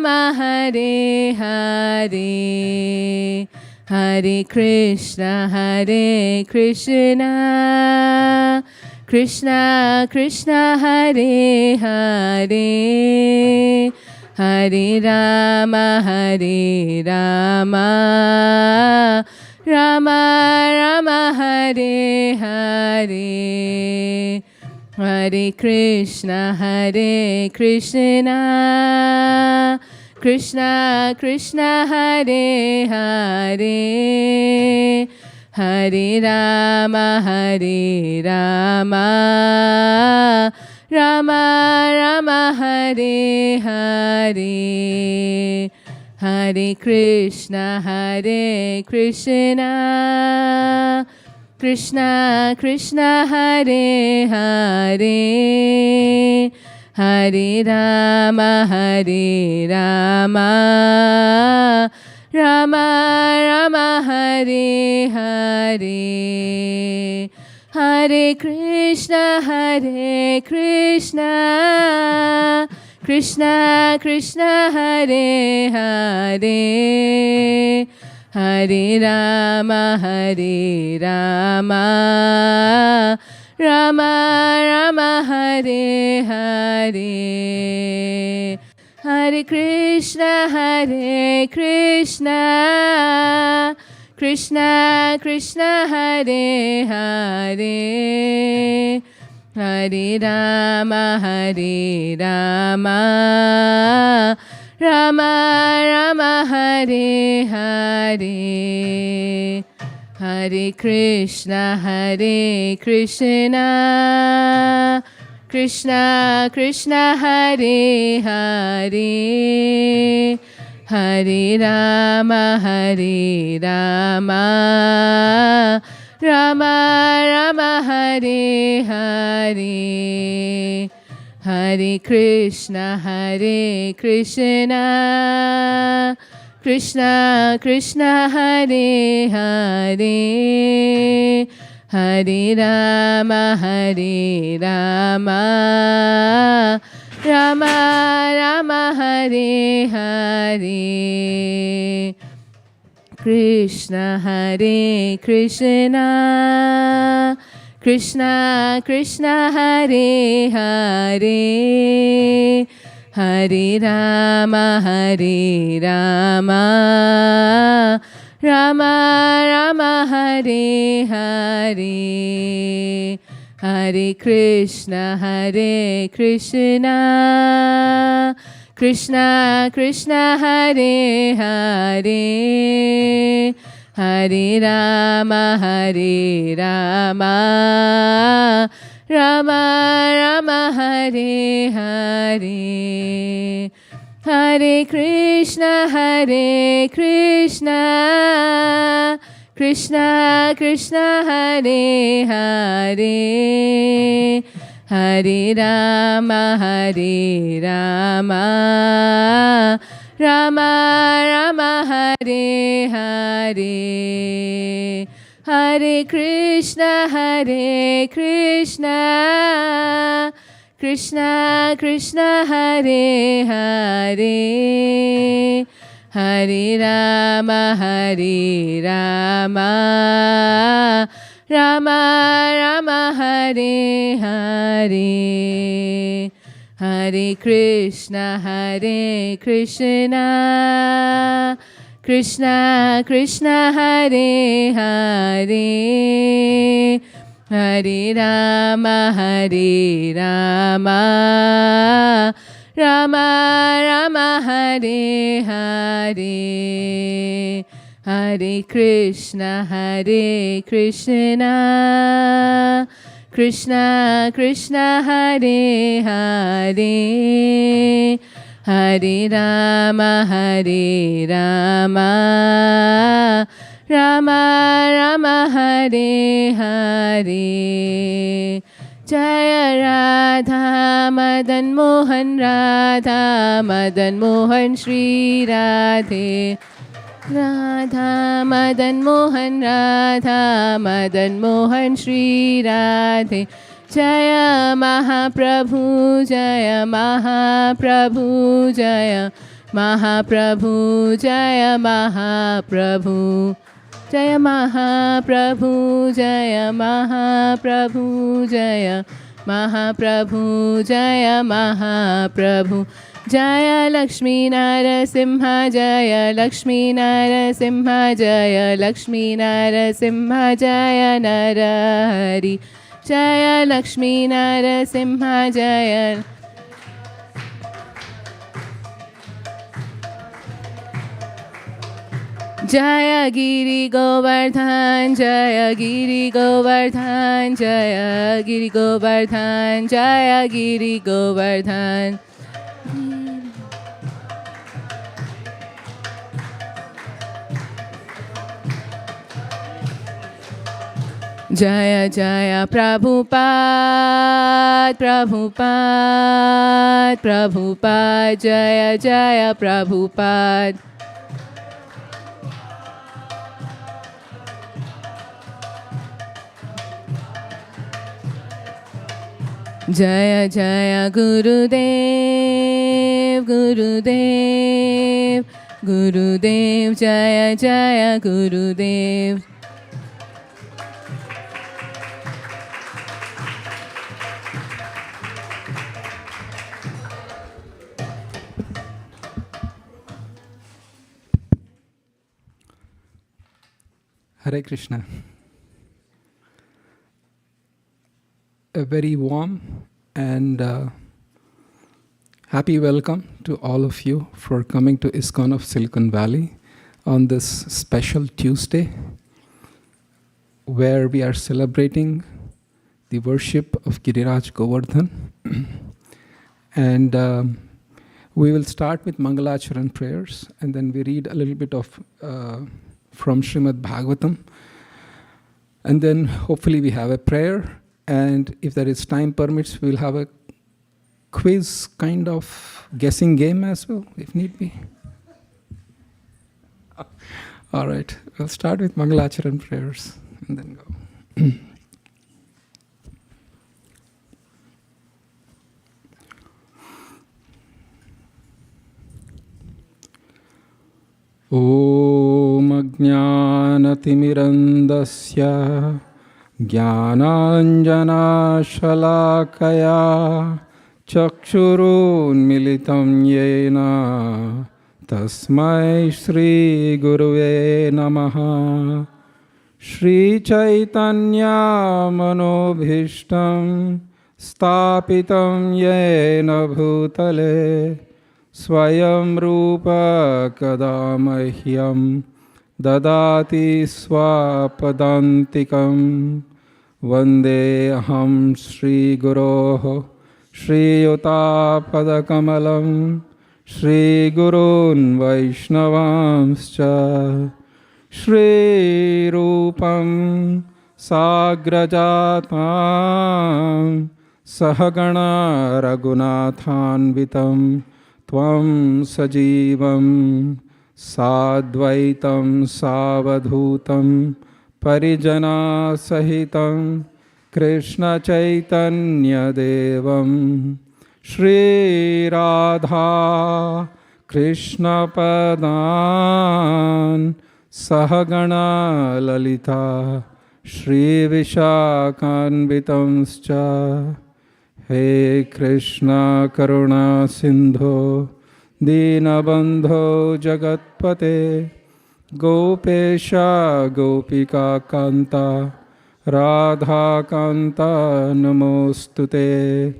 Hare Hare, Hare Krishna Krishna Krishna Hare Hare, Hare Rama Rama Rama Hare Hare, Hare Krishna Krishna Krishna Hare Hare, Hare Rama Rama Rama Hare Hare, Hare Krishna Krishna Krishna Hare Hare, Hare Rama Rama Rama Hare Hare, Hare Krishna Krishna Krishna Hare Hare, Hare Rama Rama Rama Hare Hare, Hare Krishna Krishna Krishna Hare Hare, Hare Rama Rama Rama Hare Hare, Hare Krishna Krishna Krishna Hare Hare, Hare Rama Rama Rama Hare Hare, Hare Krishna Krishna Krishna Hare Hare, Hare Rama Rama Rama Hare Hare, Krishna Krishna Krishna Hare Hare, Hare Rama Rama Rama Hare Hare, Hare Krishna Krishna Krishna Hare Hare, Hare Rama Rama Rama Hare Hare, Hare Krishna Krishna Krishna Hare Hare, Hare Rama Rama Rama Hare Hare, Hare Krishna Krishna Krishna Hare Hare, Hare Rama Rama Rama Hare Hare, Hare Krishna Krishna Krishna Hare Hare, Hare Rama Rama Rama Hare Hare, Hare Krishna Krishna Krishna Hare Hare, Hare Rama Rama Rama Hare Hare, Jaya Radha Madan Mohan Shri Radhe, Radha Madan Mohan Shri Radhe, Jaya Mahaprabhu Jaya Mahaprabhu Jaya Mahaprabhu Jaya Mahaprabhu Jaya Mahaprabhu Jaya Mahaprabhu Jaya Mahaprabhu Jaya Lakshmi Narasimha Jaya Lakshmi Narasimha Jaya Lakshmi Narasimha Jaya Narahari Jaya Lakshmi Narasimha Jaya Jaya Giri Govardhan Jaya Giri Govardhan Jaya Giri Govardhan Jaya Giri Govardhan Jaya Jaya Prabhupada Prabhupada Prabhupada Jaya Jaya Prabhupada Jaya Jaya Gurudev Gurudev Gurudev Jaya Jaya Gurudev Hare Krishna. A very warm and happy welcome to all of you for coming to ISKCON of Silicon Valley on this special Tuesday where we are celebrating the worship of Giriraj Govardhan. And we will start with Mangalacharan prayers and then we read a little bit of from Srimad Bhagavatam. And then hopefully we have a prayer. And if there is time permits, we'll have a quiz kind of guessing game as well, if need be. All right, we'll start with Mangalacharan prayers and then go. Om Ajnanatimirandasya Jnananjana Shalakaya Chakshurunmilitam Yena Tasmai Shri Guruve Namaha Shri Chaitanya Manobhishtam Stapitam Yena Bhutale Swayam Rupa Kadamahyam Dadati Swapadantikam Vande Aham Shri Guroho Shri Yutapadakkamalam Shri Gurun Vaishnavamscha Shri Rupam Sagrajatam Sahagana Raghunathanvitam Tvam Sajivam Sadvaitam Savadhutam Parijana Sahitam Krishna Chaitanya Devam Shri Radha Krishna Padan Sahagana Lalita Shri Vishakhanvitamscha He Krishna Karuna Sindho Dinabandho Jagatpate Gopesha Gopika Kanta Radha Kanta Namostute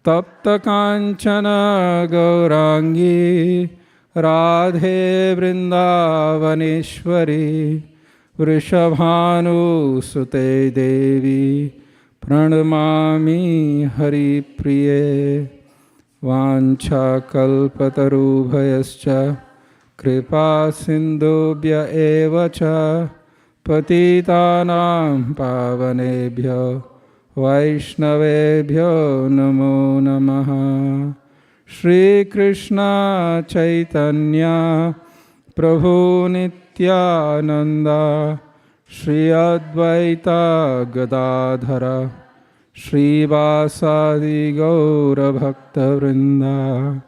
Tapta Kanchana Gaurangi Radhe Vrindavaneshwari Vrishabhanu Sute Devi Pranamami Hari Priye Vancha kalpatarubhayascha kripa sindubhya evacha patitanam pavanebhyo vaishnavebhyo namo namaha Shri Krishna Chaitanya Prabhu Nityananda Shri Advaita Gadadhara Srivasadi Gaura Bhakta Vrinda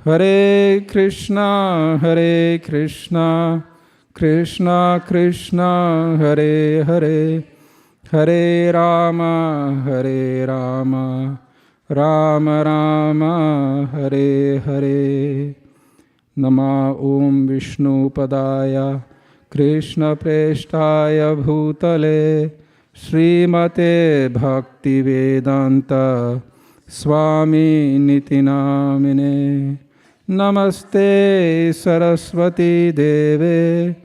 Hare Krishna, Hare Krishna, Krishna Krishna, Hare Hare, Hare Rama, Hare Rama, Rama Rama, Hare Hare. Nama Om Vishnu Padaya, Krishna Preshtaya Bhutale, Srimate Bhakti Vedanta Swami Niti Namine. Namaste Saraswati Deve,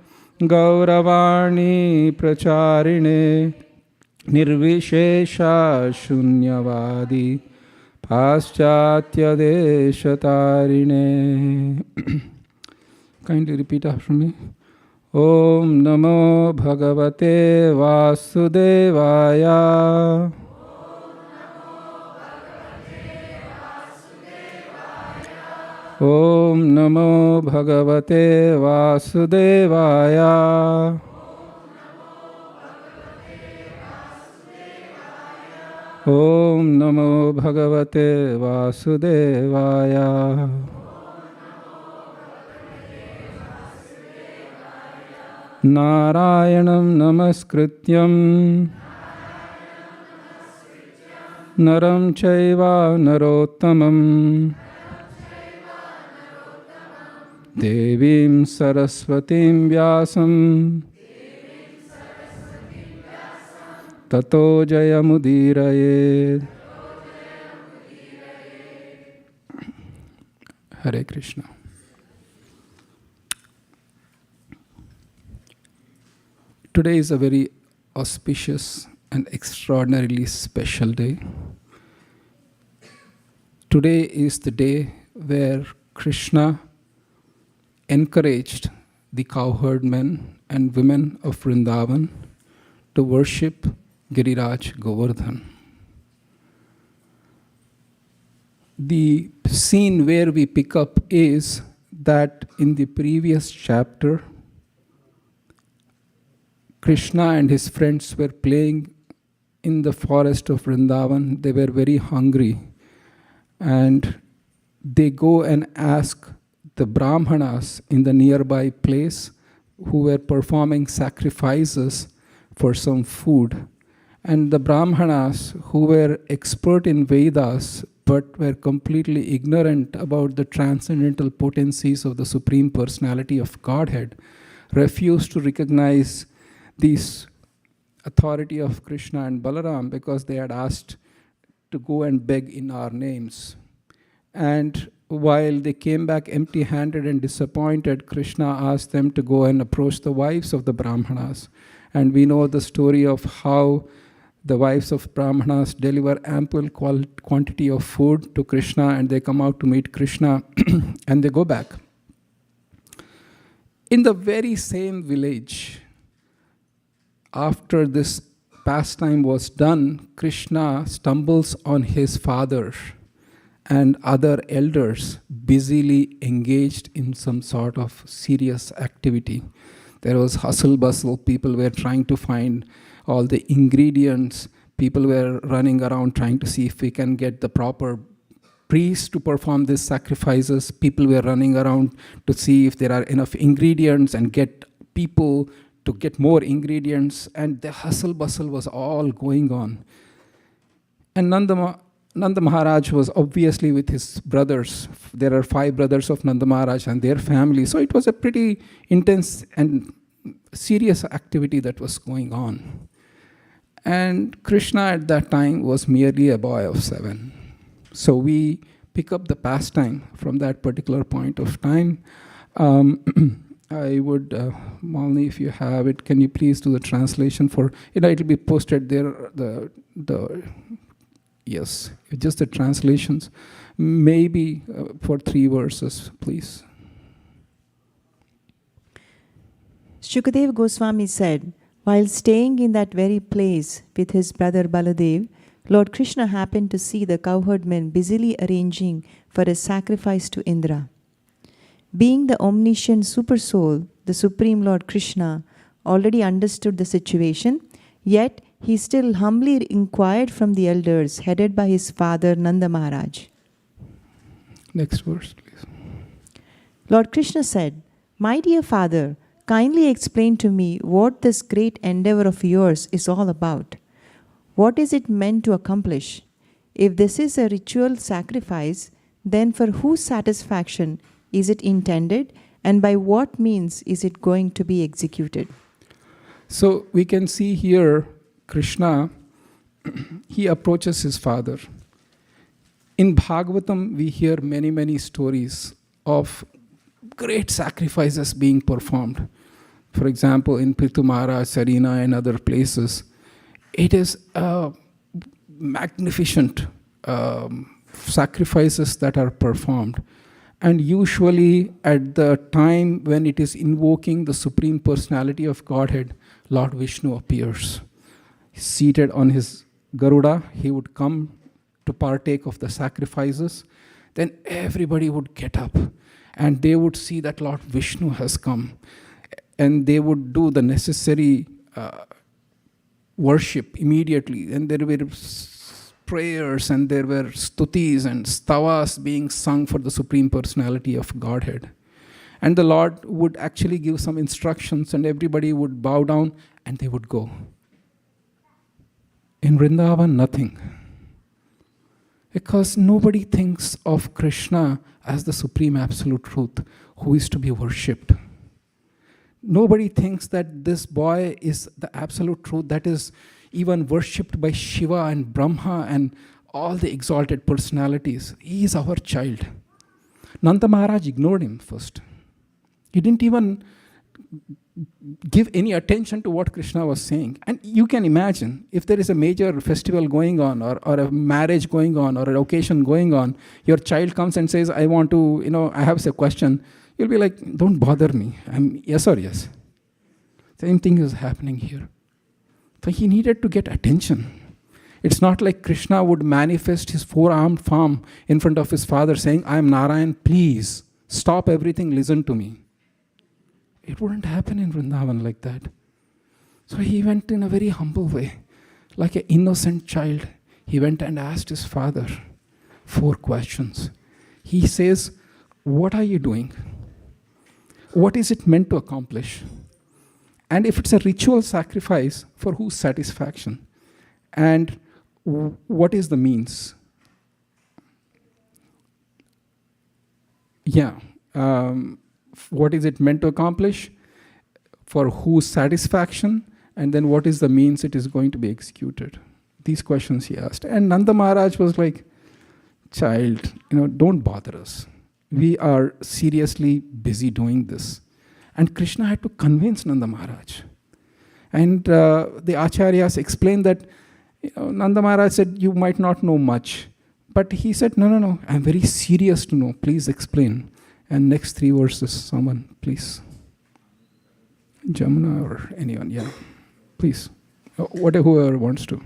Gauravani Pracharine, Nirvishesha Shunyavadi, Paschatya Deshatarine. Kindly repeat after me. Om Namo Bhagavate Vasudevaya. Om Namo Bhagavate Vasudevaya. Om Namo Bhagavate Vasudevaya. Narayanam Namaskrityam Naram Chaiva Narottamam Devim Saraswatim Vyasam Tato Jayamudiraye. Hare Krishna. Today is a very auspicious and extraordinarily special day. Today is the day where Krishna encouraged the cowherd men and women of Vrindavan to worship Giriraj Govardhan. The scene where we pick up is that in the previous chapter, Krishna and his friends were playing in the forest of Vrindavan. They were very hungry. And they go and ask the Brahmanas in the nearby place who were performing sacrifices for some food. And the Brahmanas, who were expert in Vedas but were completely ignorant about the transcendental potencies of the Supreme Personality of Godhead, refused to recognize this authority of Krishna and Balaram because they had asked to go and beg in our names. And while they came back empty-handed and disappointed, Krishna asked them to go and approach the wives of the Brahmanas. And we know the story of how the wives of Brahmanas deliver ample quantity of food to Krishna, and they come out to meet Krishna and they go back. In the very same village, after this pastime was done, Krishna stumbles on his father and other elders busily engaged in some sort of serious activity. There was hustle bustle, people were trying to find all the ingredients, people were running around trying to see if we can get the proper priests to perform these sacrifices, people were running around to see if there are enough ingredients and get people to get more ingredients, and the hustle bustle was all going on. And Nanda Maharaj was obviously with his brothers. There are 5 brothers of Nanda Maharaj and their family. So it was a pretty intense and serious activity that was going on. And Krishna at that time was merely a boy of 7. So we pick up the pastime from that particular point of time. I would, Malini, if you have it, can you please do the translation for, it'll be posted there, yes, just the translations, maybe for 3 verses, please. Shukadeva Goswami said, while staying in that very place with his brother Baladev, Lord Krishna happened to see the cowherd men busily arranging for a sacrifice to Indra. Being the omniscient Supersoul, the Supreme Lord Krishna already understood the situation, yet he still humbly inquired from the elders headed by his father Nanda Maharaj. Next verse, please. Lord Krishna said, "My dear father, kindly explain to me what this great endeavor of yours is all about. What is it meant to accomplish? If this is a ritual sacrifice, then for whose satisfaction is it intended, and by what means is it going to be executed?" So we can see here Krishna, he approaches his father. In Bhagavatam, we hear many, many stories of great sacrifices being performed. For example, in Pritumara, Sarina, and other places, it is magnificent sacrifices that are performed. And usually at the time when it is invoking the Supreme Personality of Godhead, Lord Vishnu appears. Seated on his Garuda, he would come to partake of the sacrifices. Then everybody would get up and they would see that Lord Vishnu has come. And they would do the necessary worship immediately. And there were prayers and there were stutis and stavas being sung for the Supreme Personality of Godhead. And the Lord would actually give some instructions and everybody would bow down and they would go. In Vrindavan, nothing. Because nobody thinks of Krishna as the Supreme Absolute Truth who is to be worshipped. Nobody thinks that this boy is the Absolute Truth that is even worshipped by Shiva and Brahma and all the exalted personalities. He is our child. Nanda Maharaj ignored him first. He didn't even give any attention to what Krishna was saying. And you can imagine, if there is a major festival going on or a marriage going on or an occasion going on, your child comes and says, I want to, I have a question. You'll be like, don't bother me. I'm yes or yes. Same thing is happening here. So he needed to get attention. It's not like Krishna would manifest his four-armed form in front of his father saying, I am Narayan, please stop everything, listen to me. It wouldn't happen in Vrindavan like that. So he went in a very humble way, like an innocent child. He went and asked his father 4 questions. He says, what are you doing? What is it meant to accomplish? And if it's a ritual sacrifice, for whose satisfaction? And what is the means? What is it meant to accomplish? For whose satisfaction? And then what is the means it is going to be executed? These questions he asked. And Nanda Maharaj was like, child, don't bother us. We are seriously busy doing this. And Krishna had to convince Nanda Maharaj. And the Acharyas explained that Nanda Maharaj said, you might not know much. But he said, no, I'm very serious to know. Please explain. And next 3 verses, someone, please. Jamuna or anyone, please. Whoever wants to.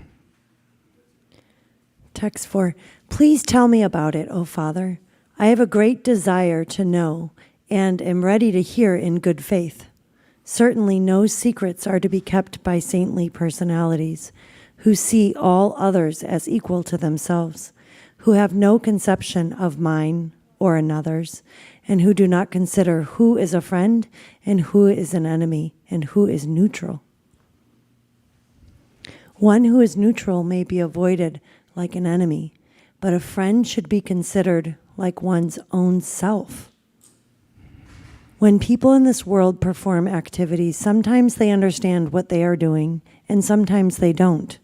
Text 4. Please tell me about it, O Father. I have a great desire to know and am ready to hear in good faith. Certainly no secrets are to be kept by saintly personalities who see all others as equal to themselves, who have no conception of mine or another's, and who do not consider who is a friend and who is an enemy and who is neutral. One who is neutral may be avoided like an enemy, but a friend should be considered like one's own self. When people in this world perform activities, sometimes they understand what they are doing, and sometimes they don't.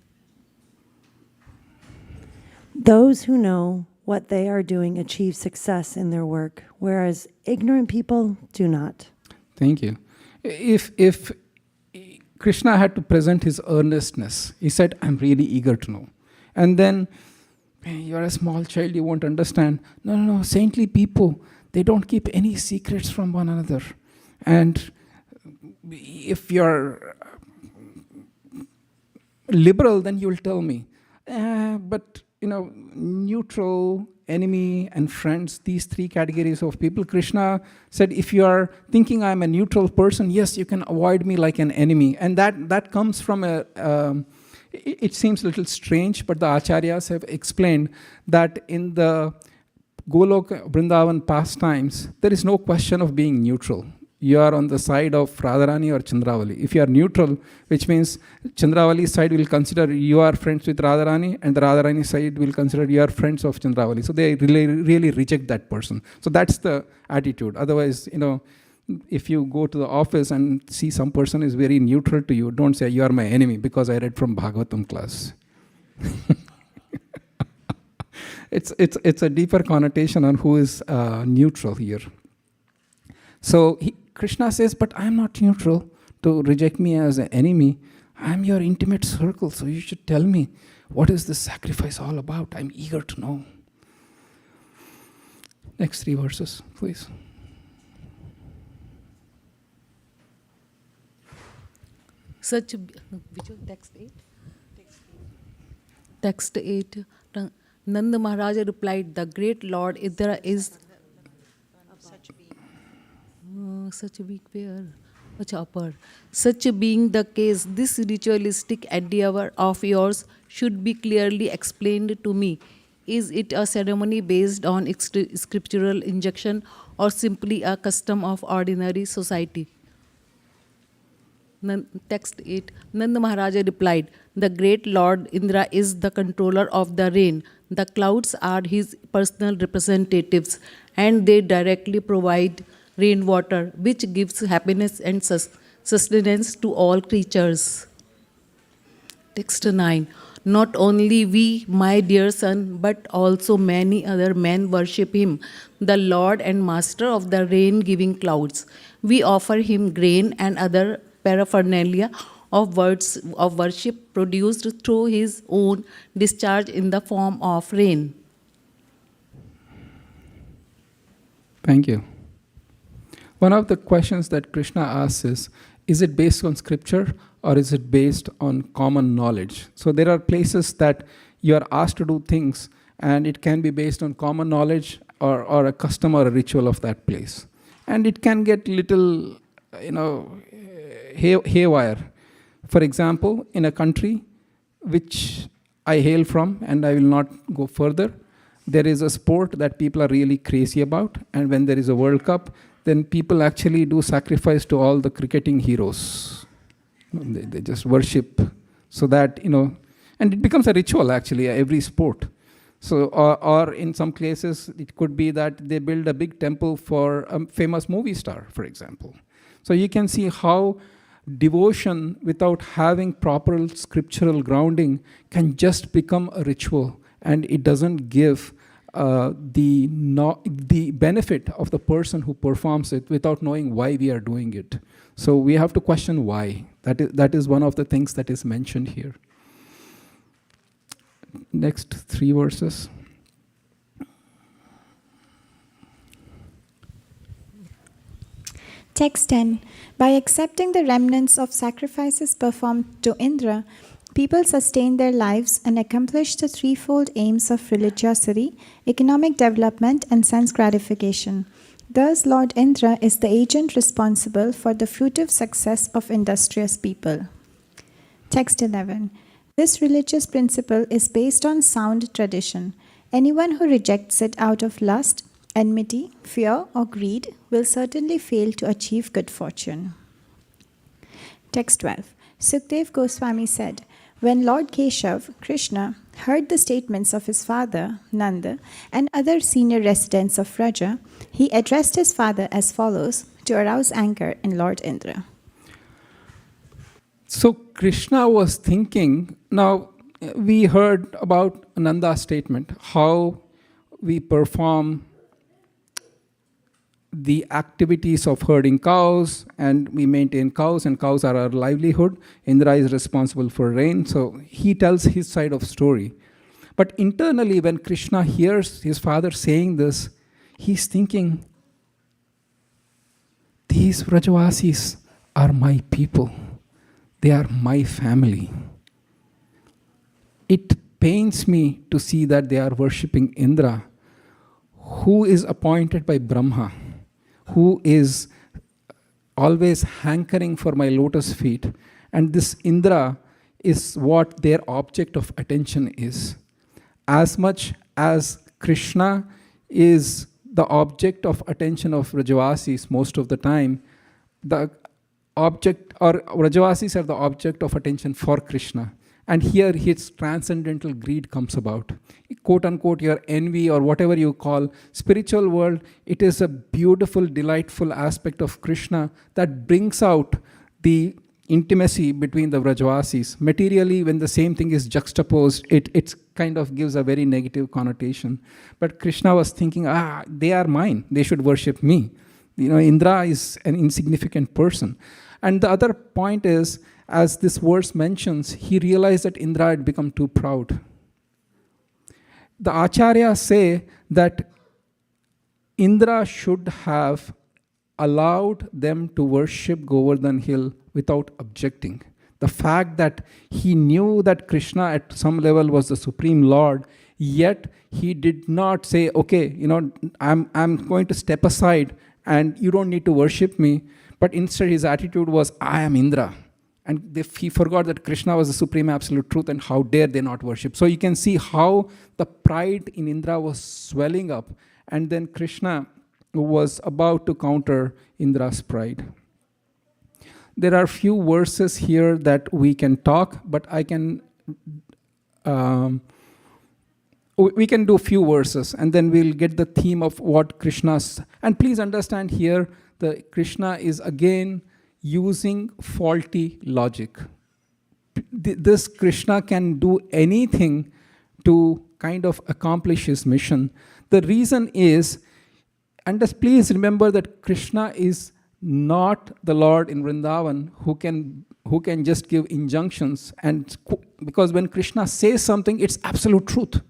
Those who know what they are doing achieve success in their work, whereas ignorant people do not. Thank you. If Krishna had to present his earnestness, he said, I'm really eager to know. And then, you're a small child, you won't understand. No, saintly people, they don't keep any secrets from one another. And if you're liberal, then you'll tell me. But neutral, enemy, and friends, these 3 categories of people. Krishna said, if you are thinking I'm a neutral person, yes, you can avoid me like an enemy. And that comes from it seems a little strange, but the Acharyas have explained that in the Golok Vrindavan pastimes, there is no question of being neutral. You are on the side of Radharani or Chandravali. If you are neutral, which means Chandravali's side will consider you are friends with Radharani, and the Radharani side will consider you are friends of Chandravali. So they really reject that person. So that's the attitude. Otherwise, if you go to the office and see some person is very neutral to you, don't say you are my enemy because I read from Bhagavatam class. It's a deeper connotation on who is neutral here. So Krishna says, but I'm not neutral to reject me as an enemy. I'm your intimate circle, so you should tell me, what is this sacrifice all about? I'm eager to know. Next 3 verses, please. Which was text 8? Text 8. Nanda Maharaja replied, the great Lord Indra is such a weak pair. Such being the case, this ritualistic endeavor of yours should be clearly explained to me. Is it a ceremony based on scriptural injunction or simply a custom of ordinary society? Text 8. Nanda Maharaja replied, the great Lord Indra is the controller of the rain. The clouds are his personal representatives, and they directly provide rainwater, which gives happiness and sustenance to all creatures. Text 9. Not only we, my dear son, but also many other men worship him, the Lord and Master of the rain-giving clouds. We offer him grain and other paraphernalia of worship produced through his own discharge in the form of rain. Thank you. One of the questions that Krishna asks is it based on scripture or is it based on common knowledge? So there are places that you are asked to do things and it can be based on common knowledge or a custom or a ritual of that place. And it can get little, haywire. For example, in a country which I hail from, and I will not go further, there is a sport that people are really crazy about, and when there is a World Cup, then people actually do sacrifice to all the cricketing heroes. They just worship so that, and it becomes a ritual actually, every sport. So, or in some cases, it could be that they build a big temple for a famous movie star, for example. So you can see how devotion without having proper scriptural grounding can just become a ritual, and it doesn't give the benefit of the person who performs it without knowing why we are doing it. So we have to question why. That is one of the things that is mentioned here. Next 3 verses. Text 10. By accepting the remnants of sacrifices performed to Indra, people sustain their lives and accomplish the threefold aims of religiosity, economic development, and sense gratification. Thus, Lord Indra is the agent responsible for the fruitive success of industrious people. Text 11. This religious principle is based on sound tradition. Anyone who rejects it out of lust, enmity, fear, or greed will certainly fail to achieve good fortune. Text 12. Sukdev Goswami said, when Lord Keshav, Krishna, heard the statements of his father, Nanda, and other senior residents of Vraja, he addressed his father as follows to arouse anger in Lord Indra. So Krishna was thinking, now we heard about Nanda's statement, how we perform the activities of herding cows, and we maintain cows, and cows are our livelihood. Indra is responsible for rain, so he tells his side of story. But internally, when Krishna hears his father saying this, he's thinking, these Vrajavasis are my people. They are my family. It pains me to see that they are worshipping Indra, who is appointed by Brahma, who is always hankering for my lotus feet. And this Indra is what their object of attention is. As much as Krishna is the object of attention of Rajavasis most of the time. The object, or Rajavasis are the object of attention for Krishna. And here his transcendental greed comes about. Quote unquote, your envy or whatever you call spiritual world, it is a beautiful, delightful aspect of Krishna that brings out the intimacy between the Vrajavasis. Materially, when the same thing is juxtaposed, it kind of gives a very negative connotation. But Krishna was thinking, they are mine, they should worship me. Indra is an insignificant person. And the other point is, as this verse mentions, he realized that Indra had become too proud. The Acharyas say that Indra should have allowed them to worship Govardhan hill without objecting. The fact that he knew that Krishna at some level was the Supreme Lord, yet he did not say, okay, I'm going to step aside and you don't need to worship me. But instead his attitude was, I am Indra. And he forgot that Krishna was the supreme absolute truth, and how dare they not worship. So you can see how the pride in Indra was swelling up, and then Krishna was about to counter Indra's pride. There are few verses here that we can talk, but we can do few verses, and then we'll get the theme of what Krishna's. And please understand here, the Krishna is again using faulty logic. This Krishna can do anything to kind of accomplish his mission. The reason is, and please remember that Krishna is not the Lord in Vrindavan who can just give injunctions. And because when Krishna says something, it's absolute truth.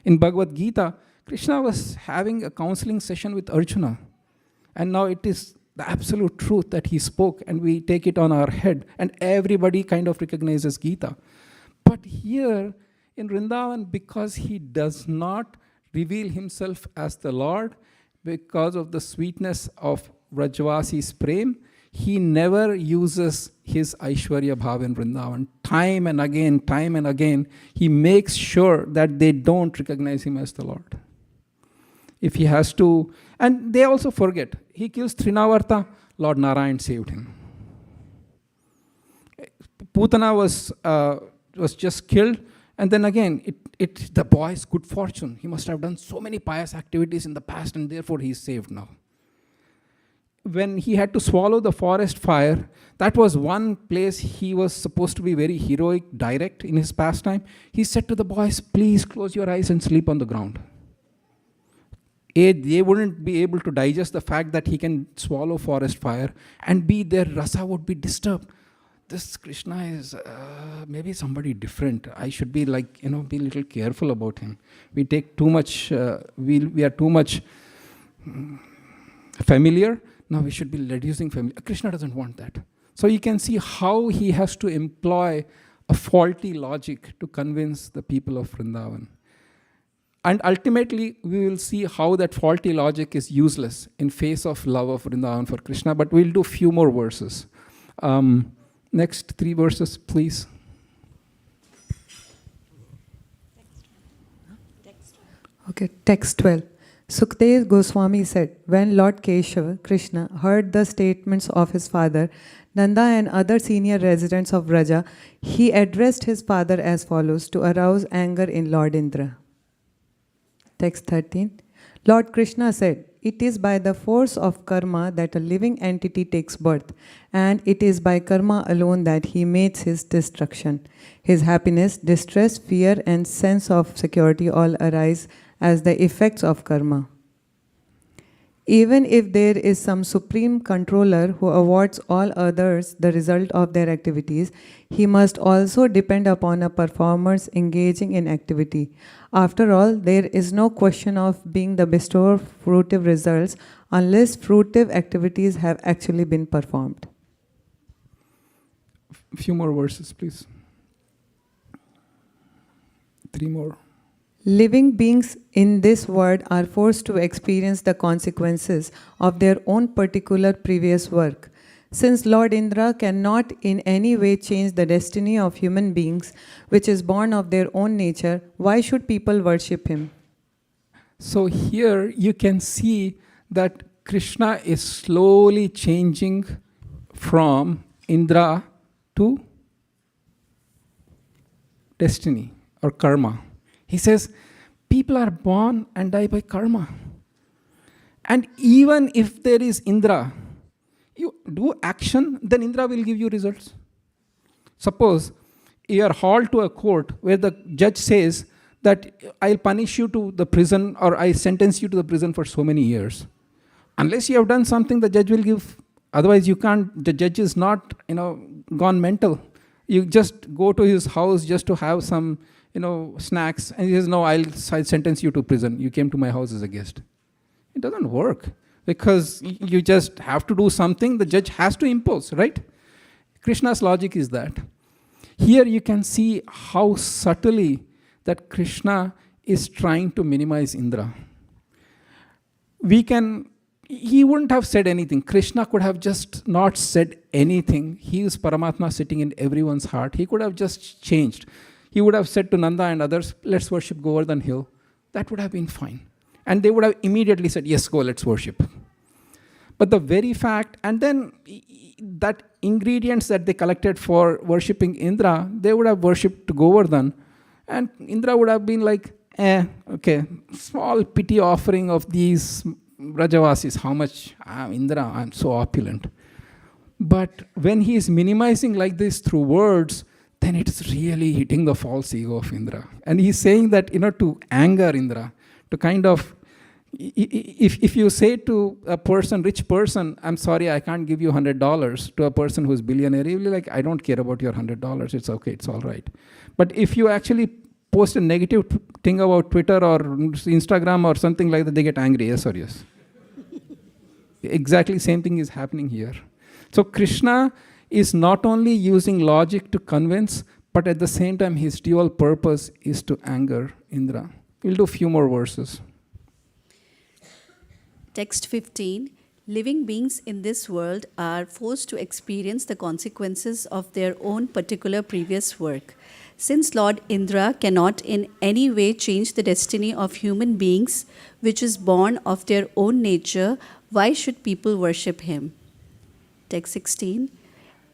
In Bhagavad Gita, Krishna was having a counseling session with Arjuna. And now it is the absolute truth that he spoke, and we take it on our head, and everybody kind of recognizes Gita. But here in Vrindavan, because he does not reveal himself as the Lord, because of the sweetness of Vrajavasi's prem, he never uses his Aishwarya Bhav in Vrindavan. Time and again, he makes sure that they don't recognize him as the Lord. If he has to, and they also forget, he kills Trinavarta, Lord Narayan saved him. Putana was just killed, and then again, the boy's good fortune. He must have done so many pious activities in the past, and therefore he is saved now. When he had to swallow the forest fire, that was one place he was supposed to be very heroic, direct in his pastime. He said to the boys, please close your eyes and sleep on the ground. They wouldn't be able to digest the fact that he can swallow forest fire, and B, their rasa would be disturbed. This Krishna is maybe somebody different. I should be be a little careful about him. We take too much, we are too much familiar. Now we should be reducing familiar. Krishna doesn't want that. So you can see how he has to employ a faulty logic to convince the people of Vrindavan. And ultimately, we will see how that faulty logic is useless in face of love of Vrindavan for Krishna, but we'll do few more verses. Next 3 verses, please. Okay, text 12. Sukdev Goswami said, when Lord Keshava, Krishna, heard the statements of his father, Nanda and other senior residents of Vraja, he addressed his father as follows to arouse anger in Lord Indra. Text 13. Lord Krishna said, it is by the force of karma that a living entity takes birth, and it is by karma alone that he meets his destruction. His happiness, distress, fear, and sense of security all arise as the effects of karma. Even if there is some supreme controller who awards all others the result of their activities, he must also depend upon a performer's engaging in activity. After all, there is no question of being the bestower of fruitive results unless fruitive activities have actually been performed. A few more verses, please. 3 more. Living beings in this world are forced to experience the consequences of their own particular previous work. Since Lord Indra cannot in any way change the destiny of human beings, which is born of their own nature, why should people worship him? So here you can see that Krishna is slowly changing from Indra to destiny or karma. He says, people are born and die by karma. And even if there is Indra, you do action, then Indra will give you results. Suppose you are hauled to a court where the judge says that I'll punish you to the prison or I sentence you to the prison for so many years. Unless you have done something, the judge will give. Otherwise, you can't. The judge is not, gone mental. You just go to his house just to have some, snacks, and he says, "No, I'll sentence you to prison. You came to my house as a guest." It doesn't work because you just have to do something. The judge has to impose, right? Krishna's logic is that. Here you can see how subtly that Krishna is trying to minimize Indra. He wouldn't have said anything. Krishna could have just not said anything. He is Paramatma sitting in everyone's heart. He could have just changed. He would have said to Nanda and others, let's worship Govardhan hill. That would have been fine. And they would have immediately said, yes, go, let's worship. But the very fact, and then that ingredients that they collected for worshipping Indra, they would have worshipped Govardhan. And Indra would have been like, okay, small pity offering of these Rajavasis, how much, Indra, I'm so opulent. But when he is minimizing like this through words, then it's really hitting the false ego of Indra. And he's saying that, to anger Indra, to kind of, if you say to a rich person, I'm sorry, I can't give you $100, to a person who's billionaire, he'll be like, I don't care about your $100, it's okay, it's all right. But if you actually post a negative thing about Twitter or Instagram or something like that, they get angry, yes or yes. Exactly same thing is happening here. So Krishna is not only using logic to convince, but at the same time his dual purpose is to anger Indra. We'll do a few more verses. Text 15. Living beings in this world are forced to experience the consequences of their own particular previous work. Since Lord Indra cannot in any way change the destiny of human beings, which is born of their own nature, why should people worship him? Text 16.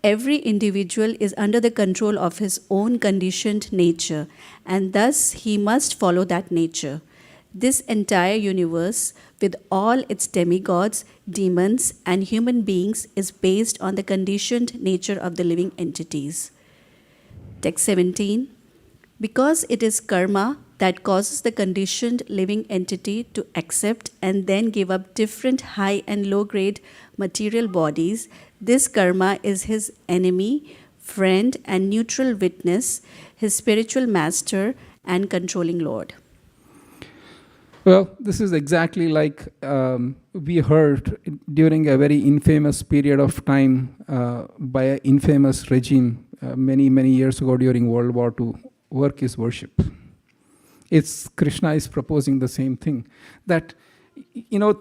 Every individual is under the control of his own conditioned nature, and thus he must follow that nature. This entire universe, with all its demigods, demons, and human beings, is based on the conditioned nature of the living entities. Text 17. Because it is karma that causes the conditioned living entity to accept and then give up different high and low grade material bodies, this karma is his enemy, friend, and neutral witness, his spiritual master and controlling lord. Well, this is exactly like we heard during a very infamous period of time by an infamous regime many, many years ago during World War II. Work is worship. Krishna is proposing the same thing, that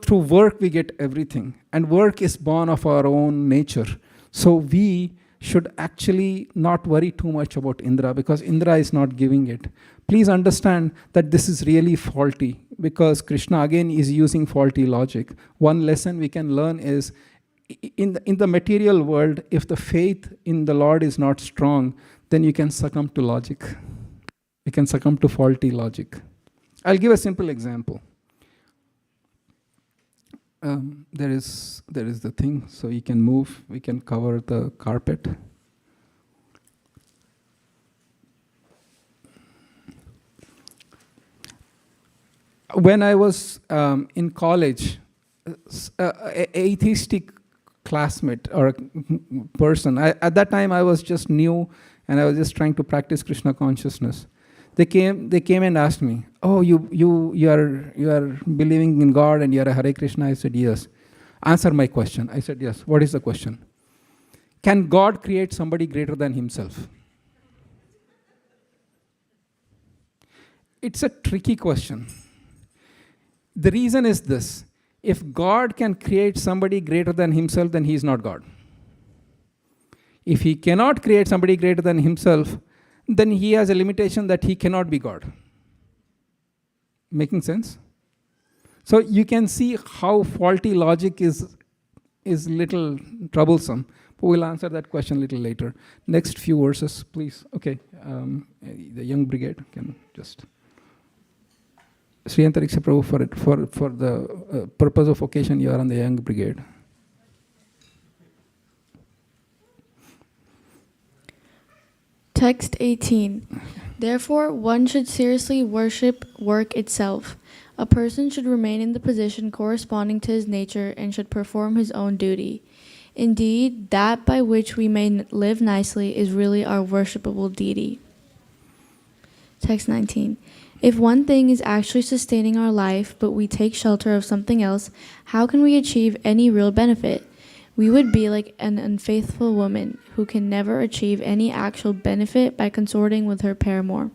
through work we get everything, and work is born of our own nature. So we should actually not worry too much about Indra, because Indra is not giving it. Please understand that this is really faulty, because Krishna again is using faulty logic. One lesson we can learn is, in the material world, if the faith in the Lord is not strong, then you can succumb to logic. You can succumb to faulty logic. I'll give a simple example. There is the thing, so you can move. We can cover the carpet. When I was in college, an atheistic classmate or person, at that time I was just new and I was just trying to practice Krishna consciousness. They came and asked me, "Oh, you are believing in God and you are a Hare Krishna?" I said, "Yes." "Answer my question." I said, "Yes." "What is the question?" "Can God create somebody greater than himself?" It's a tricky question. The reason is this: if God can create somebody greater than himself, then he is not God. If he cannot create somebody greater than himself, then he has a limitation that he cannot be God. Making sense? So you can see how faulty logic is little troublesome. But we'll answer that question a little later. Next few verses, please. Okay, the young brigade can just. Sri Antariksha Prabhu, for the purpose of occasion, you are on the young brigade. Text 18. Therefore, one should seriously worship work itself. A person should remain in the position corresponding to his nature and should perform his own duty. Indeed, that by which we may live nicely is really our worshipable deity. Text 19. If one thing is actually sustaining our life, but we take shelter of something else, how can we achieve any real benefit? We would be like an unfaithful woman who can never achieve any actual benefit by consorting with her paramour.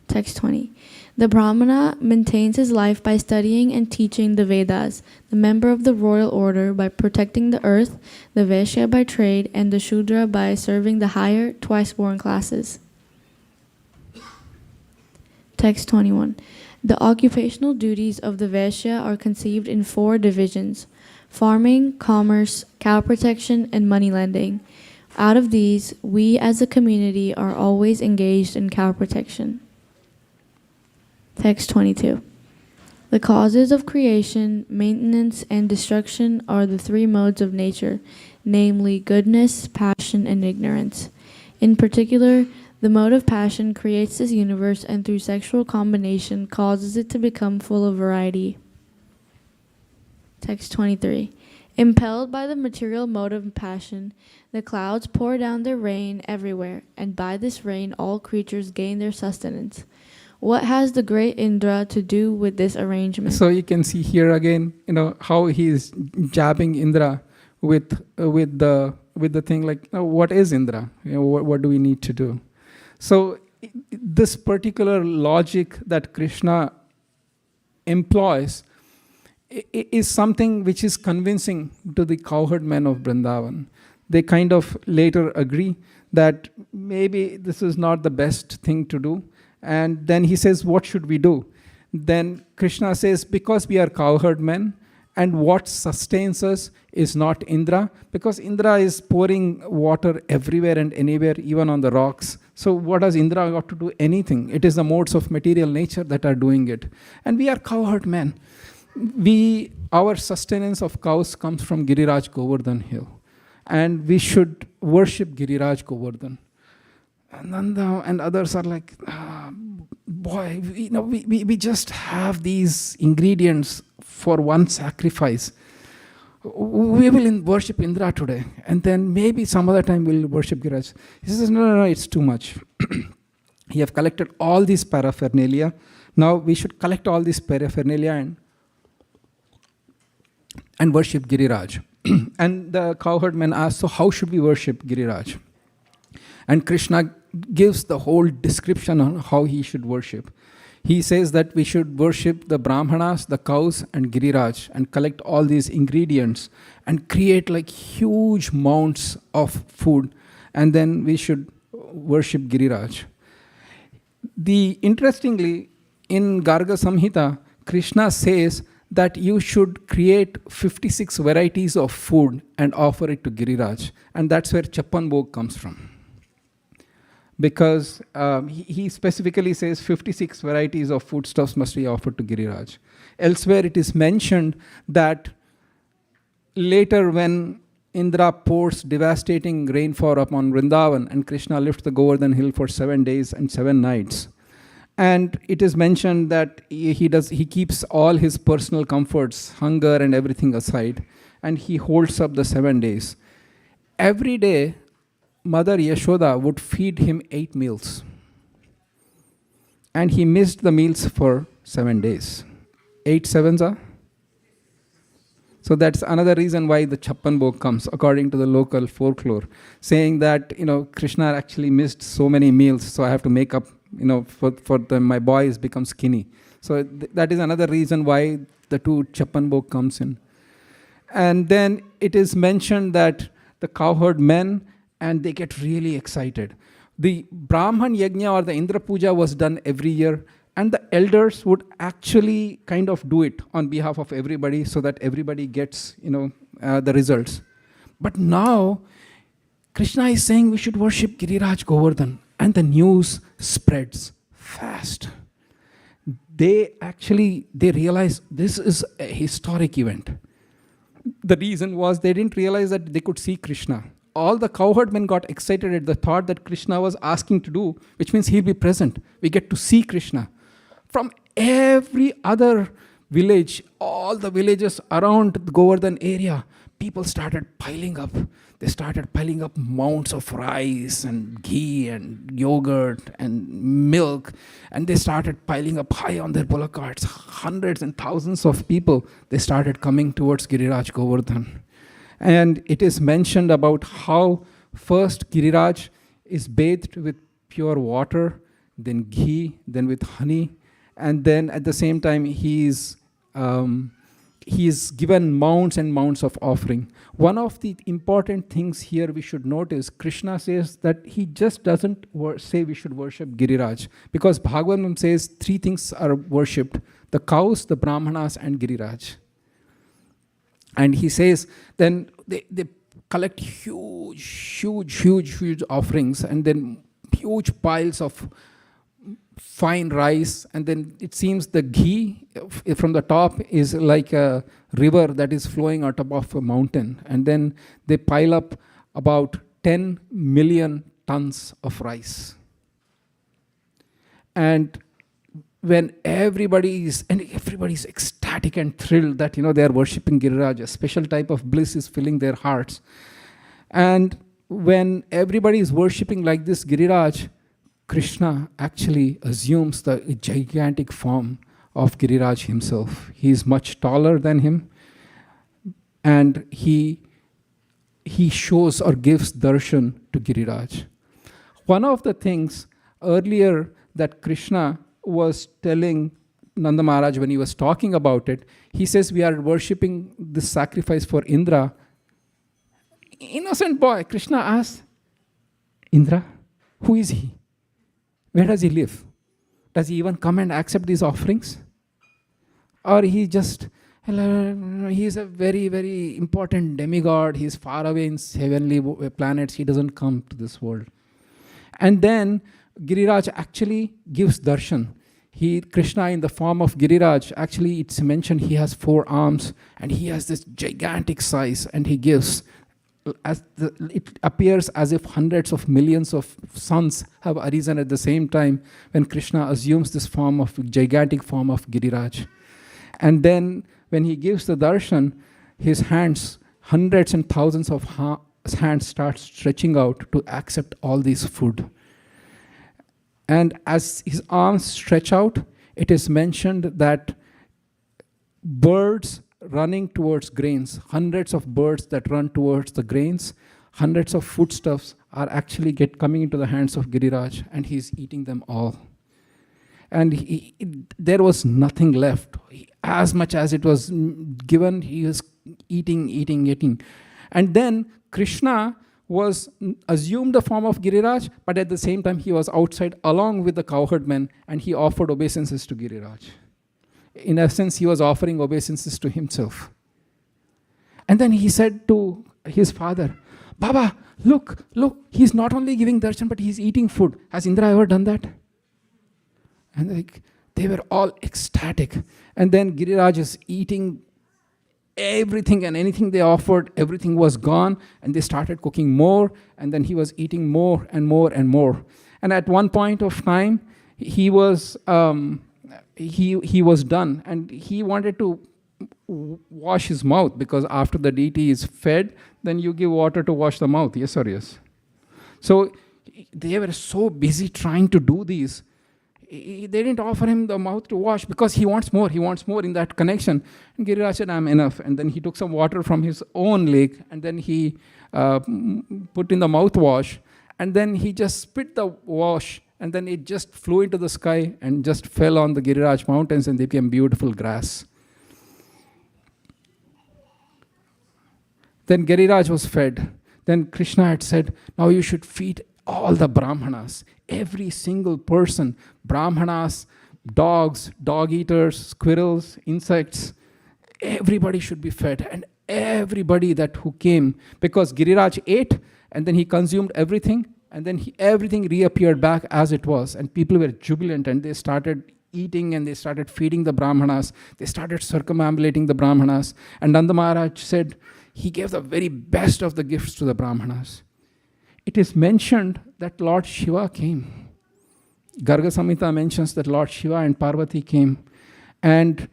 Text 20. The Brahmana maintains his life by studying and teaching the Vedas, the member of the royal order by protecting the earth, the Vaishya by trade, and the Shudra by serving the higher, twice-born classes. Text 21. The occupational duties of the Vaishya are conceived in 4 divisions: farming, commerce, cow protection, and money lending. Out of these, we as a community are always engaged in cow protection. Text 22. The causes of creation, maintenance, and destruction are the 3 modes of nature, namely goodness, passion, and ignorance. In particular, the mode of passion creates this universe and through sexual combination causes it to become full of variety. Text 23. Impelled by the material mode of passion, the clouds pour down their rain everywhere, and by this rain all creatures gain their sustenance. What has the great Indra to do with this arrangement? So you can see here again, how he is jabbing Indra with the thing like, what is Indra? What do we need to do? So this particular logic that Krishna employs is something which is convincing to the cowherd men of Vrindavan. They kind of later agree that maybe this is not the best thing to do. And then he says, what should we do? Then Krishna says, because we are cowherd men, and what sustains us is not Indra, because Indra is pouring water everywhere and anywhere, even on the rocks. So what does Indra got to do? Anything. It is the modes of material nature that are doing it. And we are cowherd men. Our sustenance of cows comes from Giriraj Govardhan hill. And we should worship Giriraj Govardhan. And Nanda and others are like, boy, we just have these ingredients for one sacrifice. We will worship Indra today, and then maybe some other time we'll worship Giriraj. He says, no, it's too much. You have collected all these paraphernalia. Now we should collect all these paraphernalia and worship Giriraj. And the cowherd men ask, so how should we worship Giriraj? And Krishna gives the whole description on how he should worship. He says that we should worship the Brahmanas, the cows, and Giriraj, and collect all these ingredients and create like huge mounds of food. And then we should worship Giriraj. Interestingly, in Garga Samhita, Krishna says that you should create 56 varieties of food and offer it to Giriraj. And that's where Chappan Bhog comes from. Because he specifically says 56 varieties of foodstuffs must be offered to Giriraj. Elsewhere it is mentioned that later when Indra pours devastating rainfall upon Vrindavan and Krishna lifts the Govardhan hill for 7 days and 7 nights. And it is mentioned that he keeps all his personal comforts, hunger and everything aside, and he holds up the 7 days. Every day, Mother Yashoda would feed him 8 meals. And he missed the meals for 7 days. 8 sevens are? So that's another reason why the Chappan Bhog comes, according to the local folklore, saying that, Krishna actually missed so many meals, so I have to make up, my boy has become skinny. So that is another reason why the 2 Chappan Bhog comes in. And then it is mentioned that the cowherd men, and they get really excited. The Brahman Yajna or the Indra Puja was done every year, And the elders would actually kind of do it on behalf of everybody so that everybody gets, the results. But now, Krishna is saying we should worship Giriraj Govardhan, and the news spreads fast. They realize this is a historic event. The reason was they didn't realize that they could see Krishna. All the cowherdmen got excited at the thought that Krishna was asking to do, which means he'll be present. We get to see Krishna. From every other village, all the villages around the Govardhan area, people started piling up. They started piling up mounds of rice and ghee and yogurt and milk, and they started piling up high on their bullock carts. Hundreds and thousands of people, they started coming towards Giriraj Govardhan. And it is mentioned about how first Giriraj is bathed with pure water, then ghee, then with honey, and then at the same time he is given mounds and mounds of offering. One of the important things here we should note is Krishna says that he just doesn't say we should worship Giriraj, because Bhagavatam says three things are worshipped: the cows, the brahmanas, and Giriraj. And he says then they collect huge offerings, and then huge piles of fine rice, and then it seems the ghee from the top is like a river that is flowing out of a mountain, and then they pile up about 10 million tons of rice. And when everybody's ecstatic and thrilled that they are worshipping Giriraj, a special type of bliss is filling their hearts. And when everybody is worshipping like this Giriraj, Krishna actually assumes the gigantic form of Giriraj himself. He is much taller than him, and he shows or gives darshan to Giriraj. One of the things earlier that Krishna was telling Nanda Maharaj when he was talking about it, he says we are worshipping this sacrifice for Indra. Innocent boy, Krishna asked, Indra, who is he? Where does he live? Does he even come and accept these offerings? Or he is a very, very important demigod. He is far away in heavenly planets. He doesn't come to this world. And then Giriraj actually gives darshan. Krishna in the form of Giriraj, actually it's mentioned he has 4 arms and he has this gigantic size, and he gives. It appears as if hundreds of millions of suns have arisen at the same time when Krishna assumes this gigantic form of Giriraj. And then when he gives the darshan, his hands, hundreds and thousands of hands start stretching out to accept all this food. And as his arms stretch out, it is mentioned that birds running towards grains, hundreds of birds that run towards the grains, hundreds of foodstuffs are actually coming into the hands of Giriraj, and he's eating them all. And there was nothing left. As much as it was given, he was eating. And then Krishna was assumed the form of Giriraj, but at the same time he was outside along with the cowherdmen, and he offered obeisances to Giriraj. In essence, he was offering obeisances to himself. And then he said to his father, Baba, look, he's not only giving darshan, but he's eating food. Has Indra ever done that? And they were all ecstatic. And then Giriraj is eating everything and anything they offered, everything was gone, and they started cooking more, and then he was eating more and more and more. And at one point of time, he was done, and he wanted to wash his mouth, because after the deity is fed, then you give water to wash the mouth. Yes or yes? So they were so busy trying to do these. They didn't offer him the mouth to wash because he wants more in that connection. And Giriraj said, I'm enough. And then he took some water from his own lake, and then he put in the mouthwash, and then he just spit the wash, and then it just flew into the sky and just fell on the Giriraj mountains, and they became beautiful grass. Then Giriraj was fed. Then Krishna had said, now you should feed all the brahmanas, every single person, brahmanas, dogs, dog eaters, squirrels, insects, everybody should be fed. And everybody who came, because Giriraj ate and then he consumed everything, and then everything reappeared back as it was. And people were jubilant and they started eating and they started feeding the Brahmanas. They started circumambulating the Brahmanas. And Nanda Maharaj said he gave the very best of the gifts to the Brahmanas. It is mentioned that Lord Shiva came. Garga Samhita mentions that Lord Shiva and Parvati came, and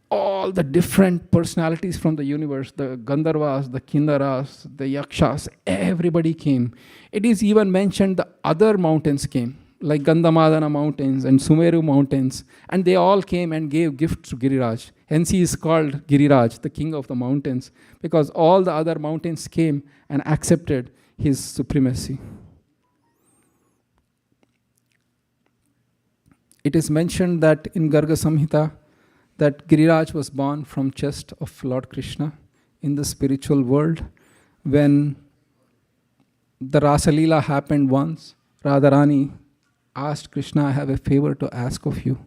all the different personalities from the universe, the Gandharvas, the Kinnaras, the Yakshas, everybody came. It is even mentioned the other mountains came, like Gandhamadana mountains and Sumeru mountains, and they all came and gave gifts to Giriraj. Hence he is called Giriraj, the king of the mountains, because all the other mountains came and accepted his supremacy. It is mentioned that in Garga Samhita that Giriraj was born from chest of Lord Krishna in the spiritual world. When the Rasa Leela happened once, Radharani asked Krishna, I have a favor to ask of you.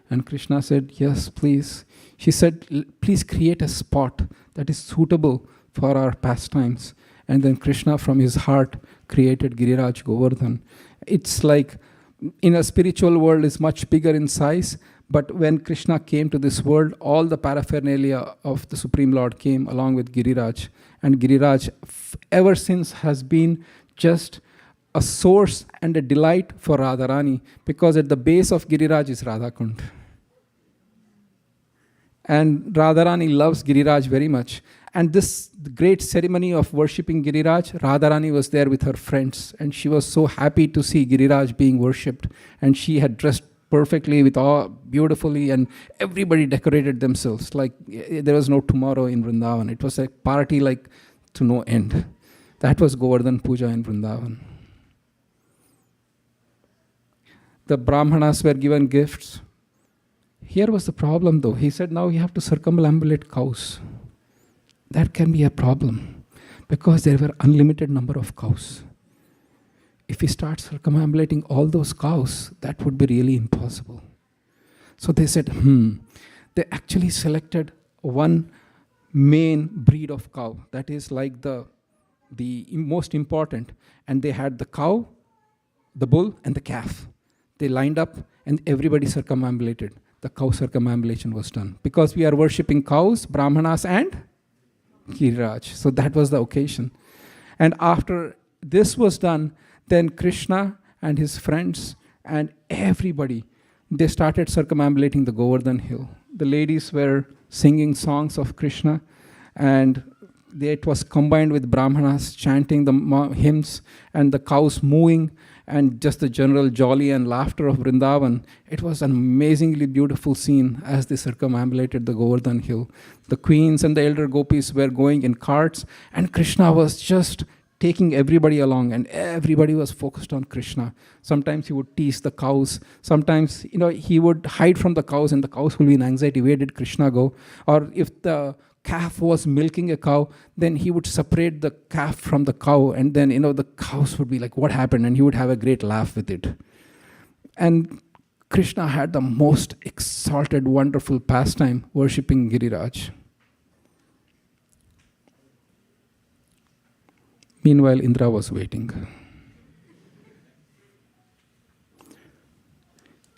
And Krishna said, yes, please. She said, please create a spot that is suitable for our pastimes. And then Krishna from his heart created Giriraj Govardhan. It's like, in a spiritual world is much bigger in size, but when Krishna came to this world, all the paraphernalia of the Supreme Lord came along with Giriraj. And Giriraj ever since has been just a source and a delight for Radharani, because at the base of Giriraj is Radhakund. And Radharani loves Giriraj very much. And this great ceremony of worshipping Giriraj, Radharani was there with her friends, and she was so happy to see Giriraj being worshipped. And she had dressed perfectly with all beautifully, and everybody decorated themselves like there was no tomorrow in Vrindavan. It was a party like to no end. That was Govardhan Puja in Vrindavan. The Brahmanas were given gifts. Here was the problem though. He said, now you have to circumambulate cows. That can be a problem because there were unlimited number of cows. If we start circumambulating all those cows, that would be really impossible. So they said, They actually selected one main breed of cow that is like the most important. And they had the cow, the bull, and the calf. They lined up and everybody circumambulated. The cow circumambulation was done. Because we are worshipping cows, Brahmanas, and Giriraj. So that was the occasion. And after this was done, then Krishna and his friends and everybody, they started circumambulating the Govardhan hill. The ladies were singing songs of Krishna, and it was combined with Brahmanas chanting the hymns and the cows mooing and just the general jolly and laughter of Vrindavan. It was an amazingly beautiful scene as they circumambulated the Govardhan hill. The queens and the elder gopis were going in carts, and Krishna was just taking everybody along, and everybody was focused on Krishna. Sometimes he would tease the cows. Sometimes, he would hide from the cows, and the cows will be in anxiety. Where did Krishna go? Or if the calf was milking a cow, then he would separate the calf from the cow, and then, the cows would be like, what happened? And he would have a great laugh with it. And Krishna had the most exalted, wonderful pastime, worshipping Giriraj. Meanwhile, Indra was waiting.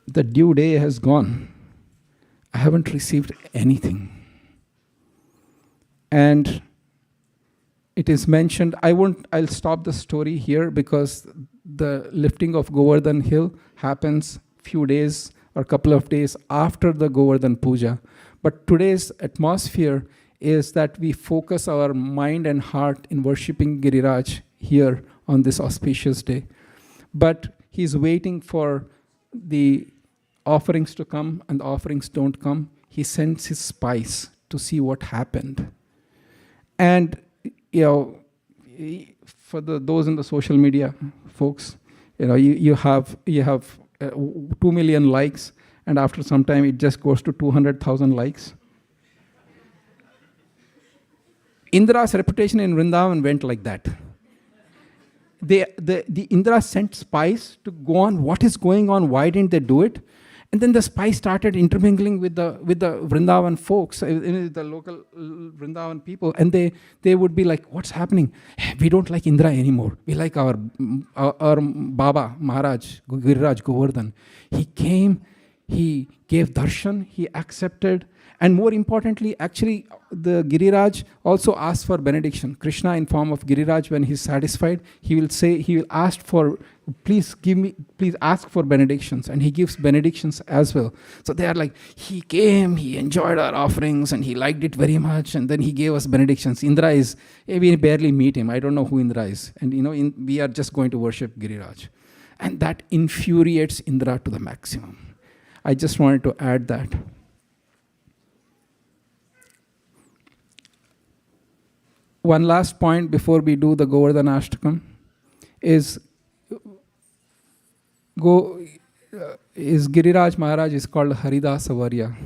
The due day has gone. I haven't received anything. And it is mentioned, I'll stop the story here because the lifting of Govardhan hill happens few days or a couple of days after the Govardhan Puja. But today's atmosphere is that we focus our mind and heart in worshipping Giriraj here on this auspicious day. But he's waiting for the offerings to come, and the offerings don't come. He sends his spies to see what happened. And, for those in the social media folks, you have 2 million likes, and after some time it just goes to 200,000 likes. Indra's reputation in Vrindavan went like that. the Indra sent spies to go on what is going on, why didn't they do it? And then the spies started intermingling with the Vrindavan folks, the local Vrindavan people, and they would be like, what's happening? We don't like Indra anymore. We like our Baba, Maharaj, Giriraj Govardhan. He came, he gave darshan, he accepted, and more importantly, actually, the Giriraj also asked for benediction. Krishna, in form of Giriraj, when he's satisfied, he will ask for, please ask for benedictions, and he gives benedictions as well. So they are like, he came, he enjoyed our offerings, and he liked it very much, and then he gave us benedictions. Indra is, we barely meet him. I don't know who Indra is, and we are just going to worship Giriraj, and that infuriates Indra to the maximum. I just wanted to add that. One last point before we do the Govardhan Ashtakam is Giriraj Maharaj is called Haridasa Varya.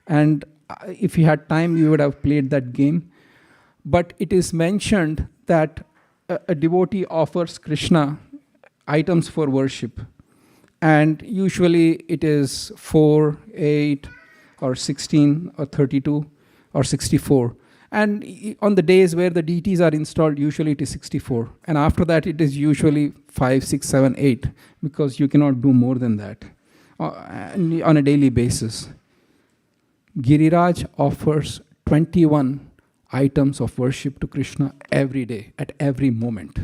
And if you had time, you would have played that game. But it is mentioned that a devotee offers Krishna items for worship. And usually it is 4, 8, or 16, or 32, or 64. And on the days where the deities are installed, usually it is 64. And after that, it is usually 5, 6, 7, 8, because you cannot do more than that on a daily basis. Giriraj offers 21 items of worship to Krishna every day, at every moment.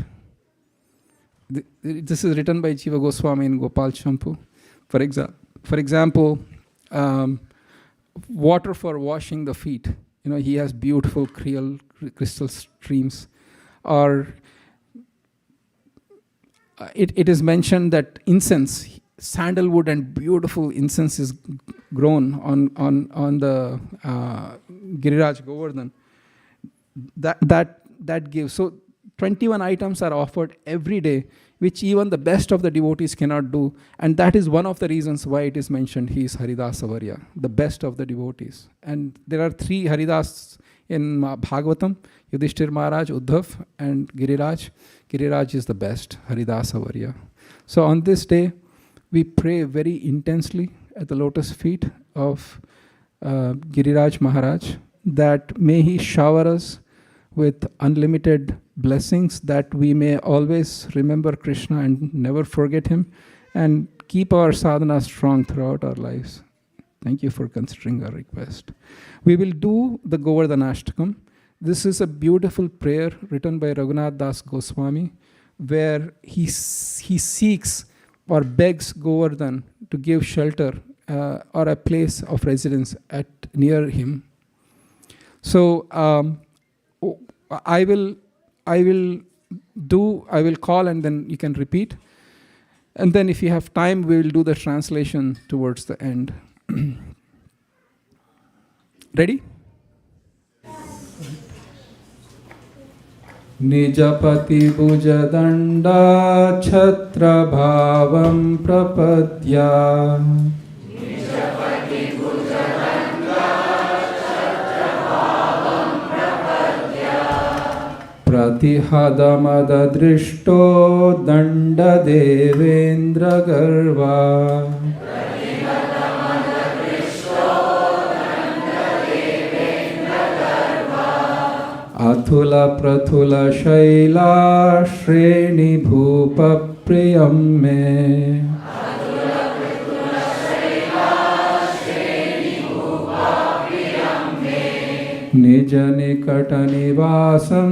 This is written by Jiva Goswami in Gopal Champu. For example, water for washing the feet. He has beautiful crystal streams. Or it is mentioned that incense, sandalwood and beautiful incense is grown on the Giriraj Govardhan. That gives. So 21 items are offered every day, which even the best of the devotees cannot do. And that is one of the reasons why it is mentioned he is Haridasa Varya, the best of the devotees. And there are 3 Haridas in Bhagavatam: Yudhishthir Maharaj, Uddhav, and Giriraj. Giriraj is the best, Haridasa Varya. So on this day, we pray very intensely at the lotus feet of Giriraj Maharaj that may he shower us with unlimited blessings, that we may always remember Krishna and never forget him, and keep our sadhana strong throughout our lives. Thank you for considering our request. We will do the Govardhan Ashtakam. This is a beautiful prayer written by Raghunath Das Goswami, where he seeks or begs Govardhan to give shelter or a place of residence near him. So I will call, and then you can repeat. And then if you have time, we will do the translation towards the end. Ready? Nijapati Puja Danda Chhatra Bhavam Prapadya Pratihadamada Drishto Danda Devendra Garva Athula Prathula Shaila Shreni Bhupa Priyam Me Nija Nikata Nivasam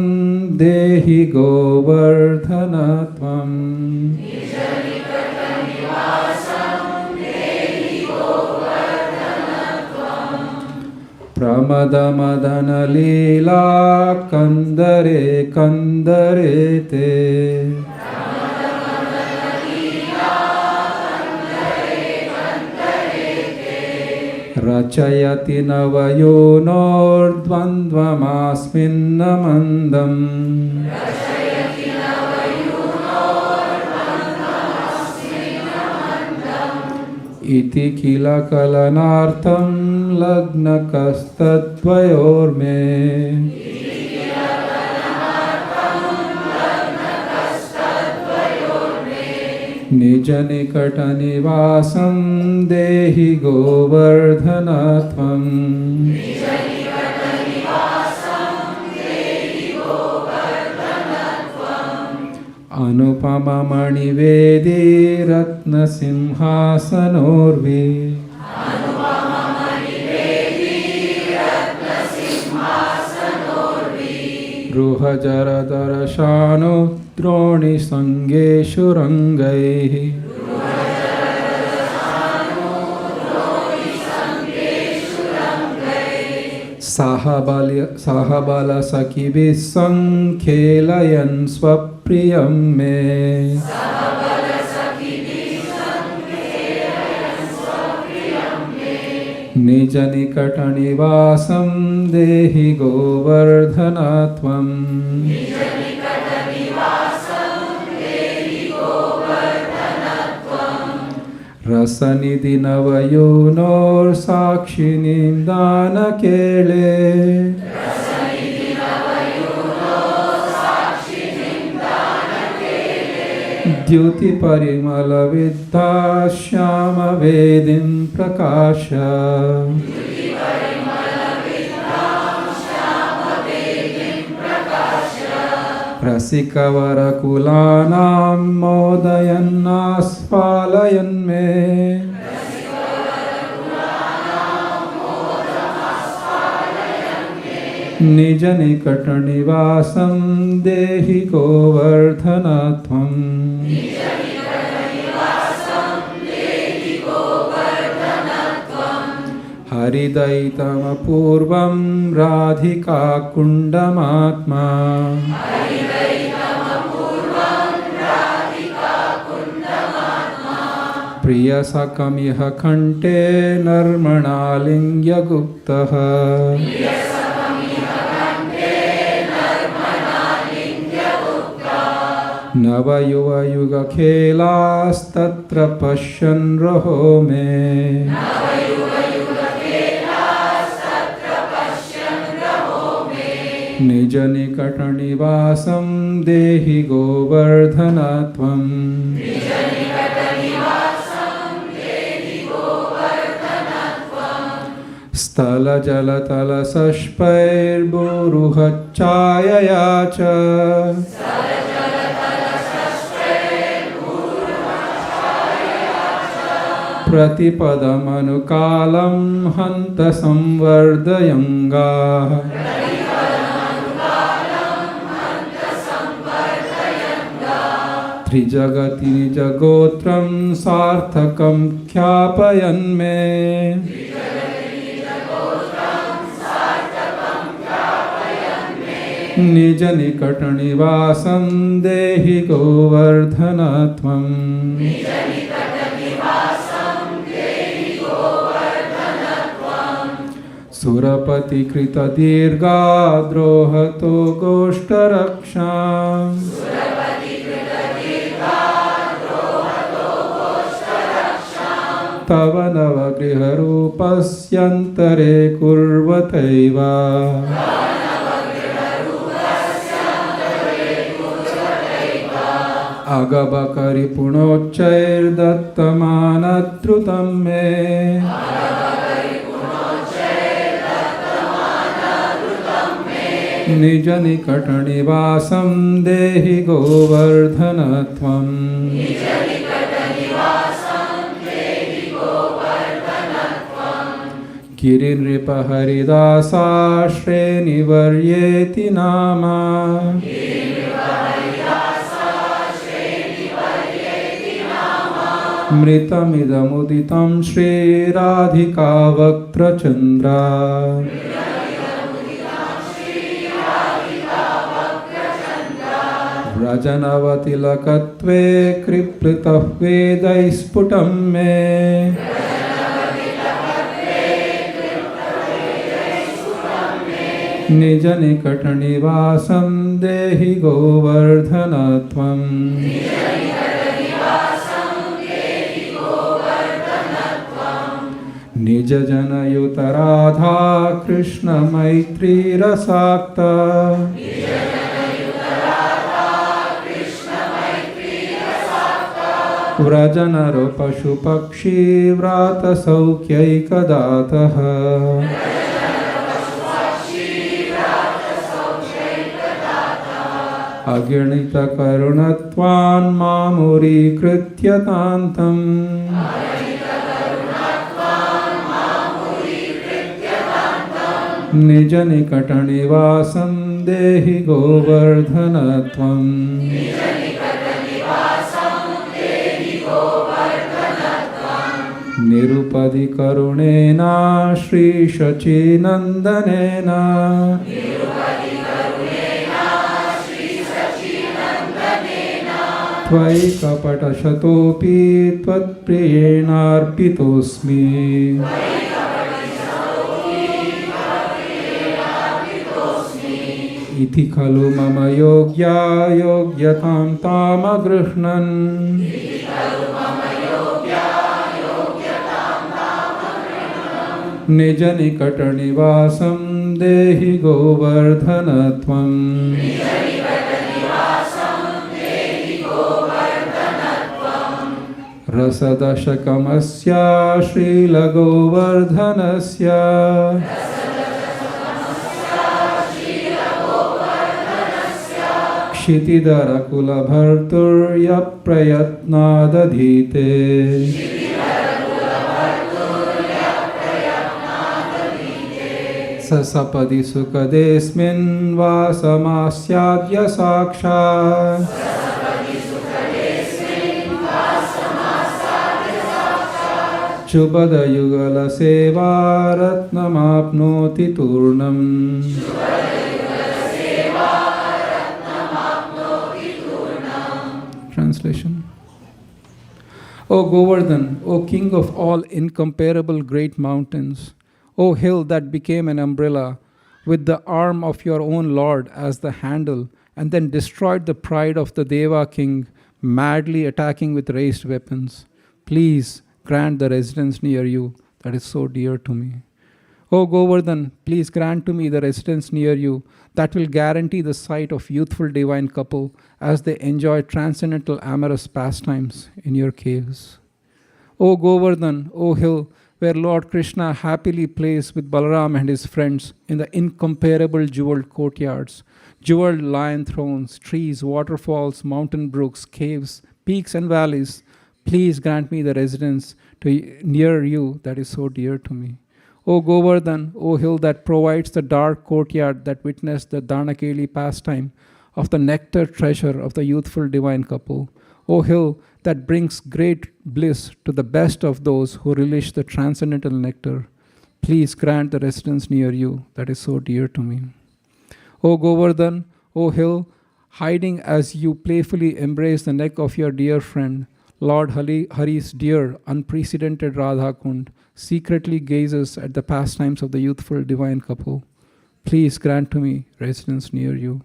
Dehi Govardhanatvam Pramada Madana Leela Kandare Kandare Te Rachayati Navayono Dvandvamasminnamandam Iti Kila Kalanartham Lagna Kastadvayorme निजनिकटनिवासं देहि गोवर्धनत्वम् अनुपममणिवेदी रत्नसिंहासनोर्वे रुहजरदर्शानो द्रोणिसङ्गेषु रङ्गैः साहबलसखिभिः सङ्खेलयन् स्वप्रियं मे निजनिकटनिवासं देहि गोवर्धनत्वम् रसनिधिनवयोनोर्साक्षिणीं दानकेळे द्युतिपरिमलविद्धा श्यामवेदीं प्रकाश रसिकवरकुलानां मोदयन्नास्फालयन् मे निजनिकटनिवासं देहि गोवर्धनत्वम् हरिदयितमपूर्वं राधिकाकुण्डमात्मा प्रियसखमिह कण्ठे नर्मणालिङ्ग्यगुप्तः नवयुवयुगखेलास्तत्र पश्यन् रहो मे निजनिकटनिवासं देहि गोवर्धनत्वम् स्थलजलतलसष्पैर्बुरुहच्चायया च प्रतिपदमनुकालं हन्त संवर्धयङ्गाः त्रिजगति निजगोत्रं सार्थकं ख्यापयन् मे निजनिकटनिवासं देहि गोवर्धनत्वम् सुरपतिकृतदीर्घाद्रोहतो गोष्ठरक्षाम् तव नवगृहरूपस्यन्तरे कुर्वतैव अगबकरिपुणोच्चैर्दत्तमानद्रुतं मे निजनिकटनिवासं देहि गोवर्धनत्वम् गिरिनृपहरिदासाश्रेणिवर्येति नाम मृतमिदमुदितं श्रीराधिका वक्त्रचन्द्रा व्रजनवतिलकत्वे कृप्लुतः वेदैः स्फुटं मे निजनिकटनिवासं देहि गोवर्धनत्वम् निजजनयुतराधा कृष्णमैत्रीरसाक्ता व्रजनरो पशुपक्षी व्रातसौख्यैकदातः अगणितकरुणत्वान् मामुरीकृत्य तान्तम् निजनिकटनिवासं देहि गोवर्धनत्वम् निरुपधिकरुणेन श्रीशचीनन्दनेन त्वयि कपटशतोऽपि त्वत्प्रियेणार्पितोऽस्मि इति खलु मम योग्या योग्यतां तामगृह्णन् निजनिकटनिवासं देहि गोवर्धनत्वम् रसदशकमस्य श्रीलगोवर्धनस्य क्षितिधरकुलभर्तुर्यप्रयत्नादधीते ससपदि सुखदेऽस्मिन् वासमास्याद्य साक्षात् चुबदयुगलसेवा रत्नमाप्नोति तूर्णम् Translation. O Govardhan, O king of all incomparable great mountains, O hill that became an umbrella with the arm of your own Lord as the handle, and then destroyed the pride of the Deva king, madly attacking with raised weapons. Please grant the residence near you that is so dear to me. O Govardhan, please grant to me the residence near you that will guarantee the sight of youthful divine couple as they enjoy transcendental amorous pastimes in your caves. O Govardhan, O hill, where Lord Krishna happily plays with Balaram and his friends in the incomparable jeweled courtyards, jeweled lion thrones, trees, waterfalls, mountain brooks, caves, peaks and valleys, please grant me the residence near you that is so dear to me. O Govardhan, O hill that provides the dark courtyard that witnessed the Danakeli pastime of the nectar treasure of the youthful divine couple, O hill that brings great bliss to the best of those who relish the transcendental nectar, please grant the residence near you that is so dear to me. O Govardhan, O hill, hiding as you playfully embrace the neck of your dear friend, Lord Hari's dear, unprecedented Radha Kund, secretly gazes at the pastimes of the youthful divine couple. Please grant to me residence near you.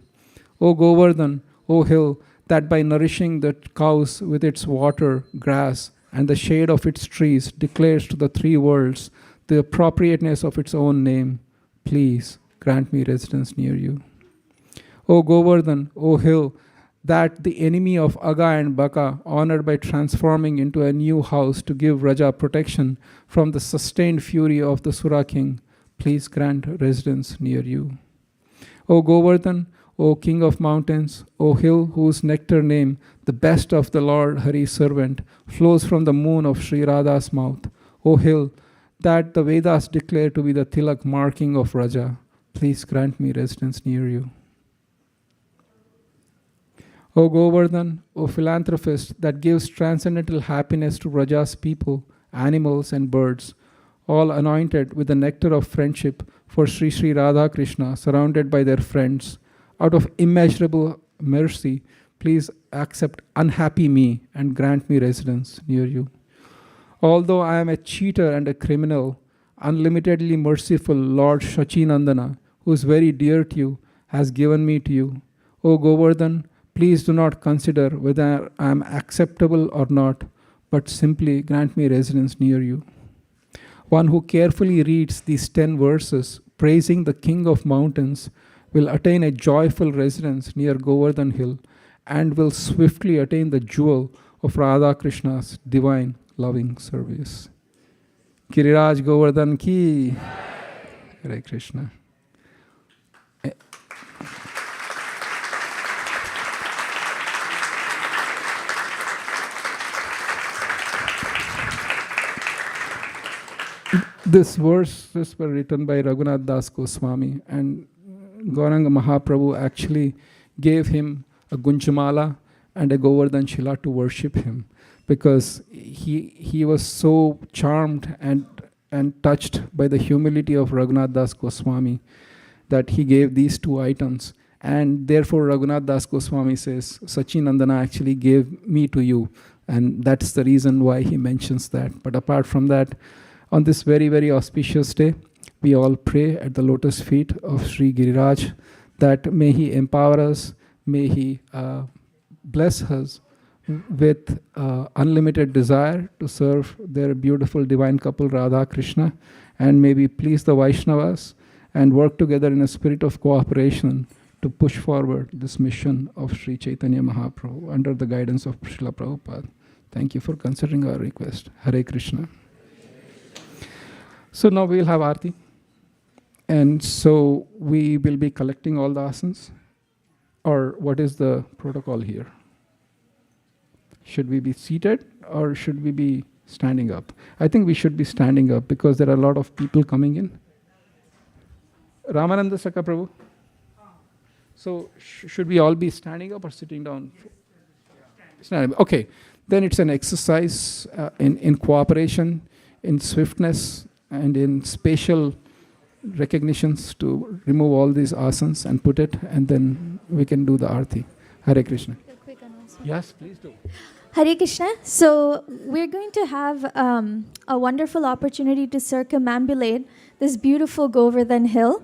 O Govardhan, O hill, that by nourishing the cows with its water, grass, and the shade of its trees declares to the three worlds the appropriateness of its own name, please grant me residence near you. O Govardhan, O hill, that the enemy of Aga and Baka honored by transforming into a new house to give Raja protection from the sustained fury of the Sura king, please grant residence near you. O Govardhan, O king of mountains, O hill whose nectar name, the best of the Lord Hari's servant, flows from the moon of Sri Radha's mouth, O hill that the Vedas declare to be the tilak marking of Raja, please grant me residence near you. O Govardhan, O philanthropist that gives transcendental happiness to Raja's people, animals and birds, all anointed with the nectar of friendship for Sri Sri Radha Krishna, surrounded by their friends, out of immeasurable mercy, please accept unhappy me and grant me residence near you. Although I am a cheater and a criminal, unlimitedly merciful Lord Shachinandana, who is very dear to you, has given me to you. O Govardhan, please do not consider whether I am acceptable or not, but simply grant me residence near you. One who carefully reads these 10 verses, praising the King of Mountains, will attain a joyful residence near Govardhan Hill and will swiftly attain the jewel of Radha Krishna's divine loving service. Giriraj Govardhan ki. Hare Krishna. These verses were written by Raghunath Das Goswami, and Gauranga Mahaprabhu actually gave him a Gunjamala and a Govardhan Shila to worship him, because he was so charmed and touched by the humility of Raghunath Das Goswami that he gave these two items. And therefore Raghunath Das Goswami says, Sachinandana actually gave me to you. And that's the reason why he mentions that. But apart from that, on this very, very auspicious day, we all pray at the lotus feet of Sri Giriraj that may he empower us, may he bless us with unlimited desire to serve their beautiful divine couple Radha Krishna, and may we please the Vaishnavas and work together in a spirit of cooperation to push forward this mission of Sri Chaitanya Mahaprabhu under the guidance of Srila Prabhupada. Thank you for considering our request. Hare Krishna. So now we will have Aarti. And so we will be collecting all the asanas. Or what is the protocol here? Should we be seated or should we be standing up? I think we should be standing up because there are a lot of people coming in. Ramananda Saka Prabhu. So should we all be standing up or sitting down? Standing up. Okay. Then it's an exercise in cooperation, in swiftness, and in spatial recognitions to remove all these asanas and put it, and then we can do the Aarti. Hare Krishna. Yes, please do. Hare Krishna. So we're going to have a wonderful opportunity to circumambulate this beautiful Govardhan hill.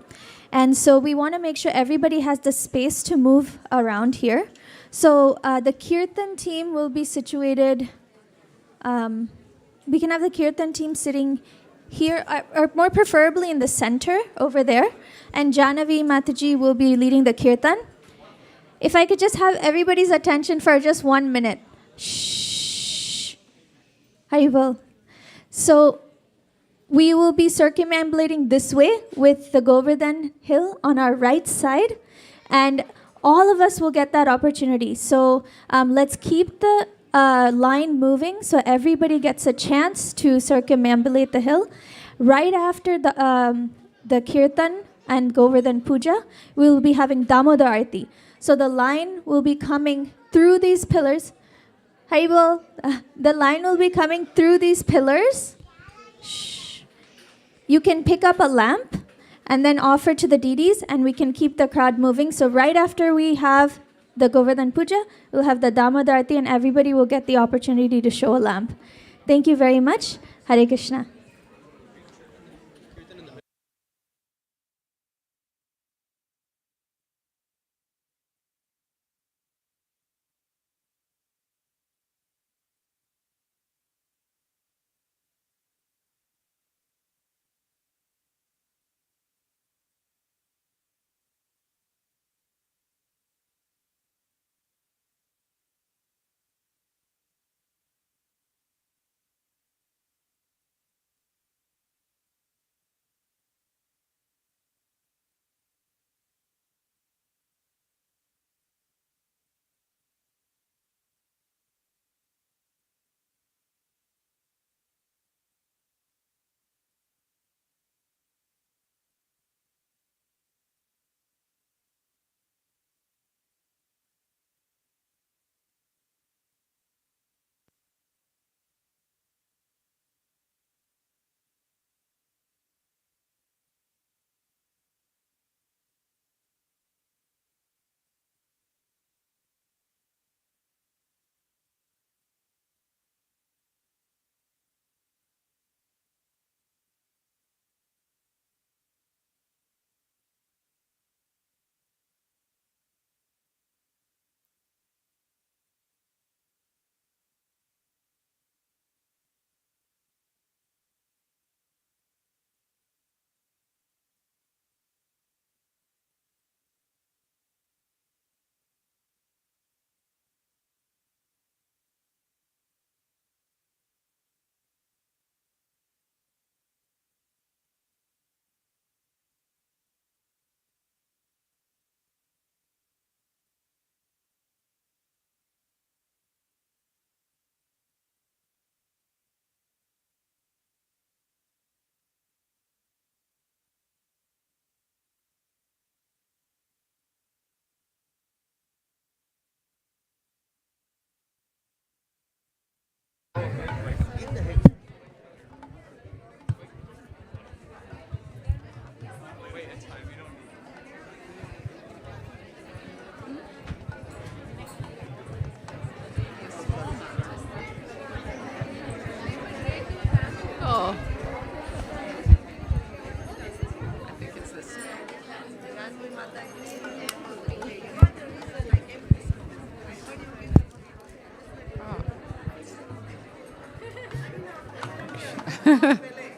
And so we want to make sure everybody has the space to move around here. So the Kirtan team will be situated, we can have the Kirtan team sitting here, or more preferably in the center over there. And Janavi Mataji will be leading the Kirtan. If I could just have everybody's attention for just 1 minute. Shh. Haribol. So we will be circumambulating this way with the Govardhan hill on our right side. And all of us will get that opportunity. So let's keep the line moving so everybody gets a chance to circumambulate the hill. Right after the Kirtan and Govardhan Puja, we will be having Damodar Arti. So the line will be coming through these pillars. Haribol, the line will be coming through these pillars. Shh. You can pick up a lamp and then offer to the deities, and we can keep the crowd moving. So right after we have the Govardhan Puja, we'll have the Damodar Arti, and everybody will get the opportunity to show a lamp. Thank you very much. Hare Krishna.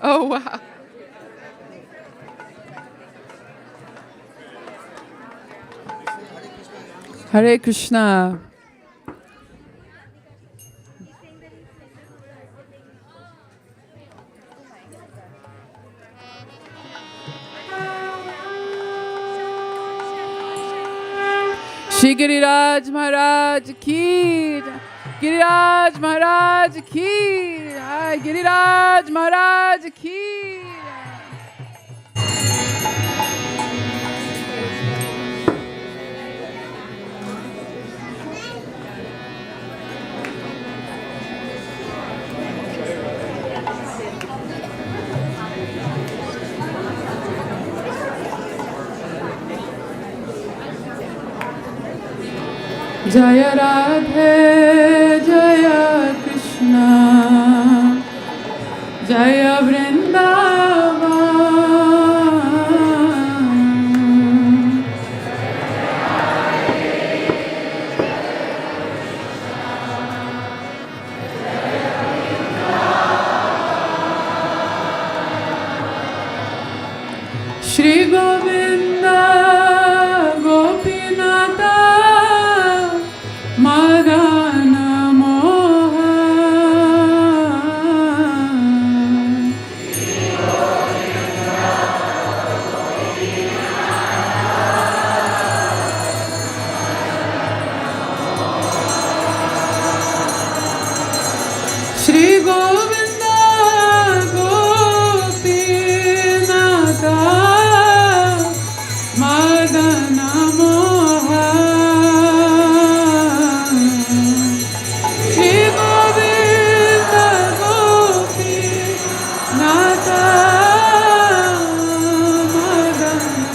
Oh, wow. Hare Krishna. Shri Giriraj Maharaj ki, Giriraj Maharaj ki, Hi Giriraj Maharaj ki. Jaya Radhe, Jaya Krishna, Jaya Vrindavan. Shri Govinda Gopinata Magana Moha. Shri Govinda Gopinata Magana Moha. Shri Govinda Gopinata Magana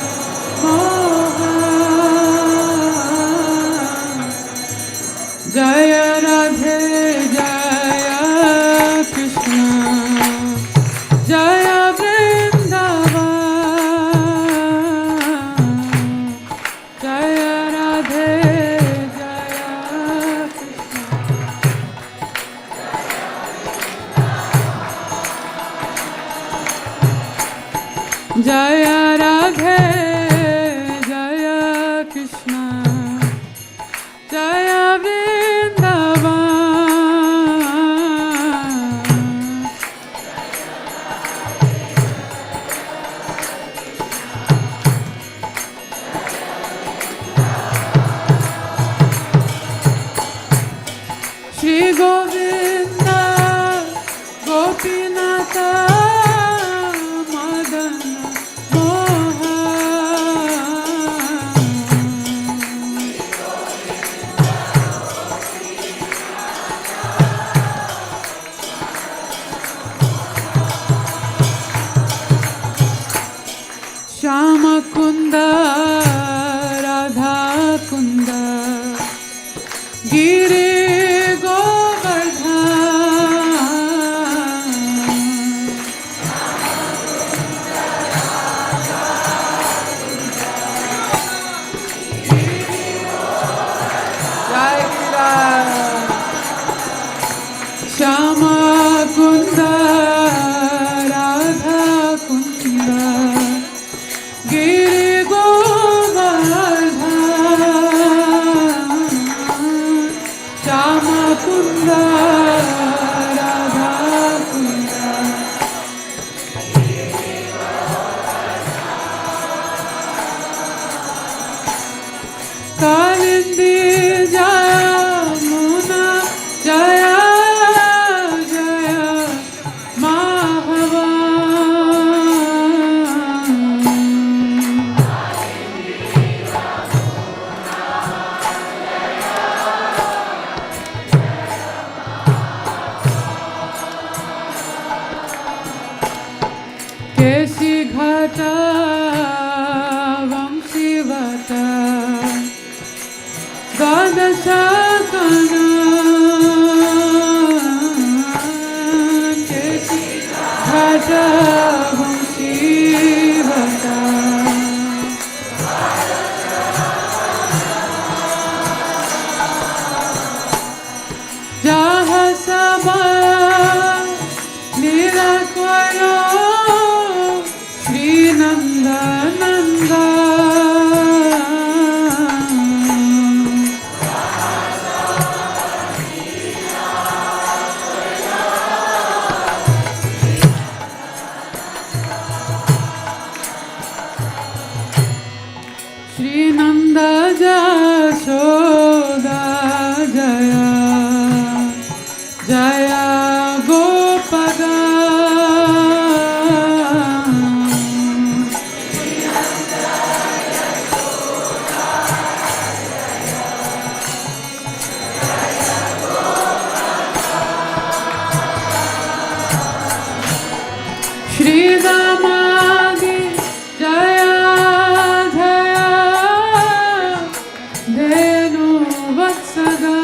Moha. Jaya Radhe, Jaya Krishna, Jaya Vrindavan. Jaya Radhe, Jaya Krishna. Jaya Radhe, Jaya Krishna, Jaya Vrindavan. Shri Govinda Gopinata Madana Moha. Shama Kunda Radha Kunda Giri Govardhan. Jai Giriraj. Shama Kunda Radha Kunda Giri Govardhan. Shama Kunda Radha Kunda. Kalindi Jamuna Jaya Jaya Mahavan. Keshi Ghata Vamshivata Dasa Kana Keshi Ghata Vamshivata. Jaha Sabha Nirakwa Sridamadi Jaya Jaya Dhenu Vatsada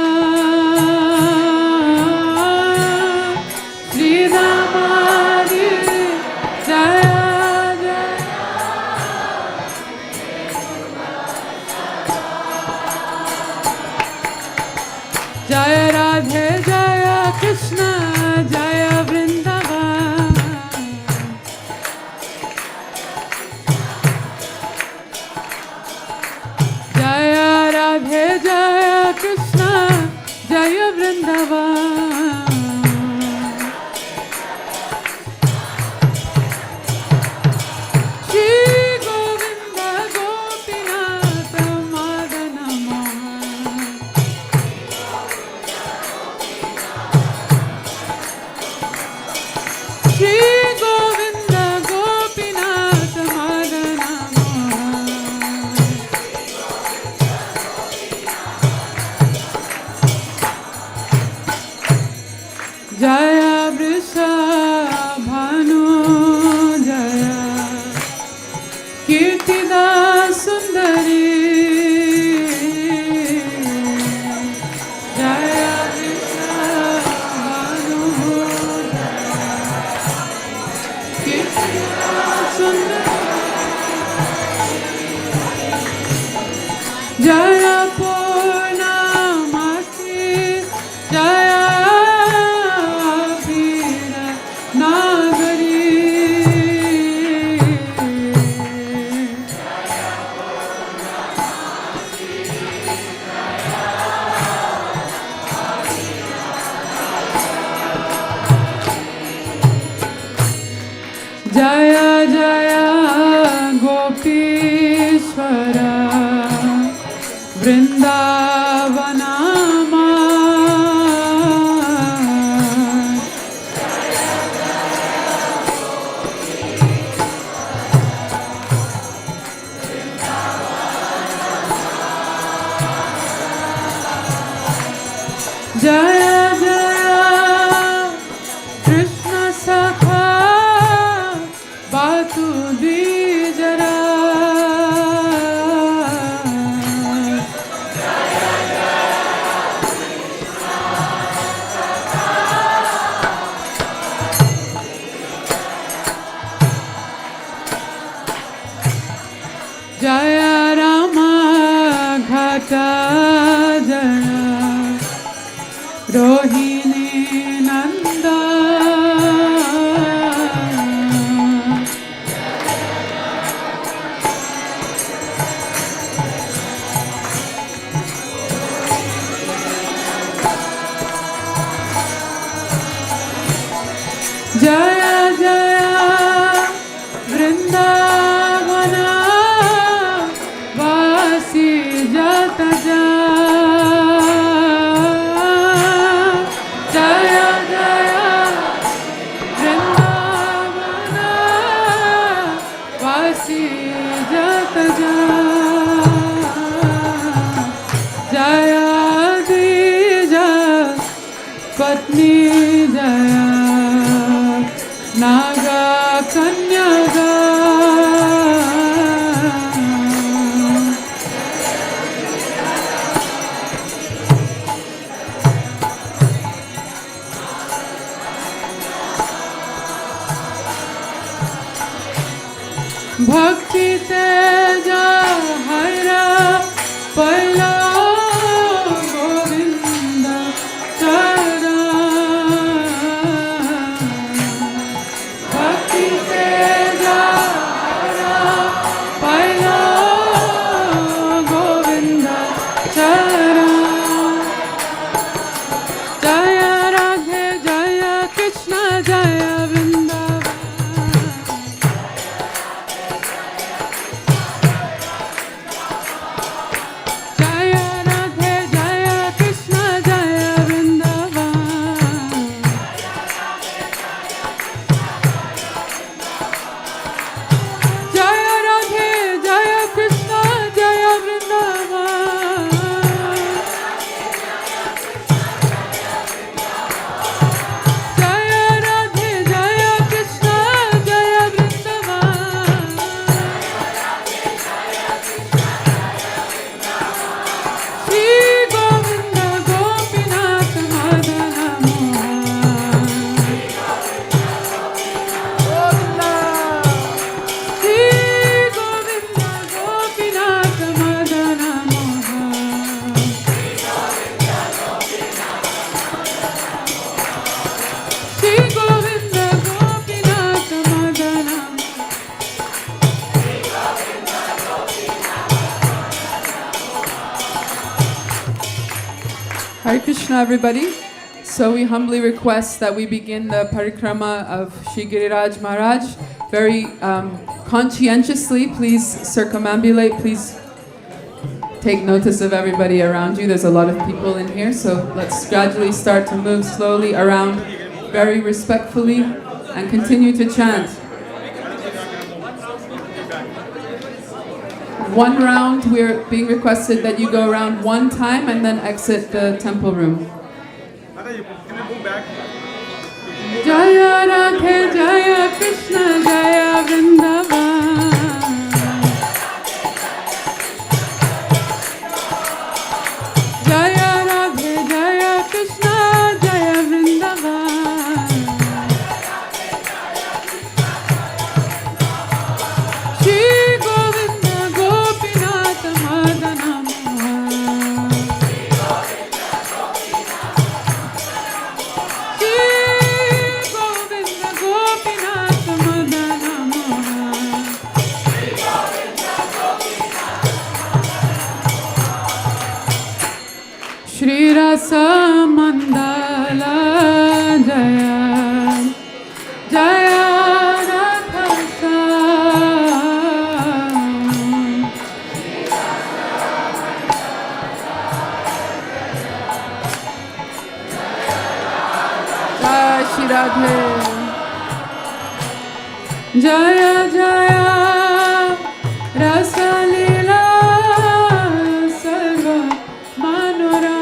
Sridamadi Jaya Jaya Radhe Jaya Krishna Jaya Vrindavan Jaya Radhe Jaya Krishna Jaya Vrindavan Shri Govinda Gopinath Madana Mohan Shri Govinda Gopinath Madana Mohan Jaya Vrisha Bhanu Jaya Kirtida Sundari Jaya Vrisha Bhanu Kirtida Sundari Jaya Purnamasi Jaya Veera Nagari Jaya Jaya Gopishwara Vrindavanama Jaya Jaya Krishna Sakha Batu Dijara Jaya Rama Ghata Jaya Rohini Nanda Jaya Jaya Vrindavana Vasi Jata Jaya Jaya Vrindavana Vasi Jata Jaya Dija Patni Jaya Naga Kanyaga Bhakti Teja Haira Paila Govinda Chara Bhakti Teja Hare Krishna, everybody. So we humbly request that we begin the parikrama of Shri Giriraj Maharaj. Very conscientiously, please circumambulate, please take notice of everybody around you. There's a lot of people in here, so let's gradually start to move slowly around very respectfully and continue to chant. One round, we're being requested that you go around one time and then exit the temple room. Jaya Radhe Jaya Krishna Jaya Vrindavan. Jaya Radhe Jaya Krishna Jaya Vrindavan. Shri Govinda Gopinath Madana Mohan. Shri Rasa Mandala Jaya Jaya Rathasa Jaya Shri Radhe Jaya Jaya Rasa Leela Sarva Manora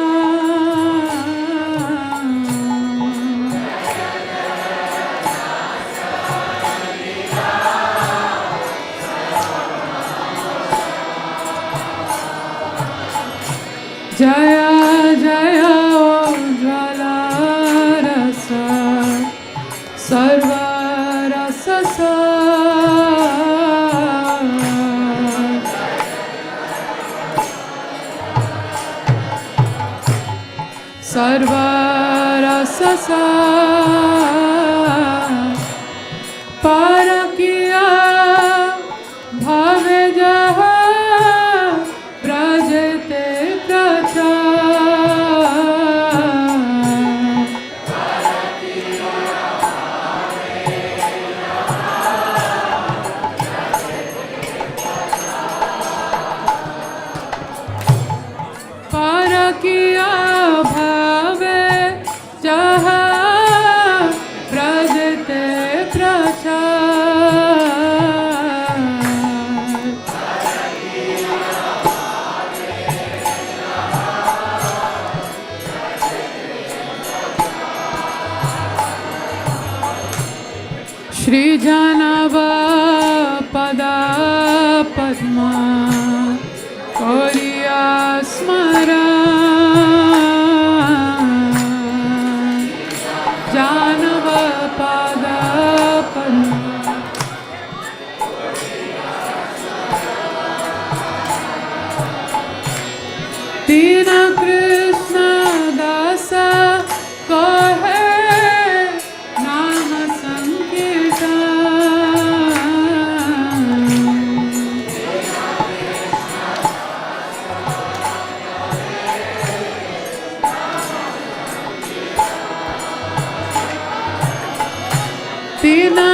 Jaya Jaya Ujjvala Rasa Sarva Rasa Sarva Rasa Parakiya Bhave Jaha Brajete Prachar Parakiya Bhave Jaha Brajete Prachar Shri Janava Pada Padma Koriya Smara Janava Pada Padma Dina Krishna Dasa Kahe Nama Sankirtan Dina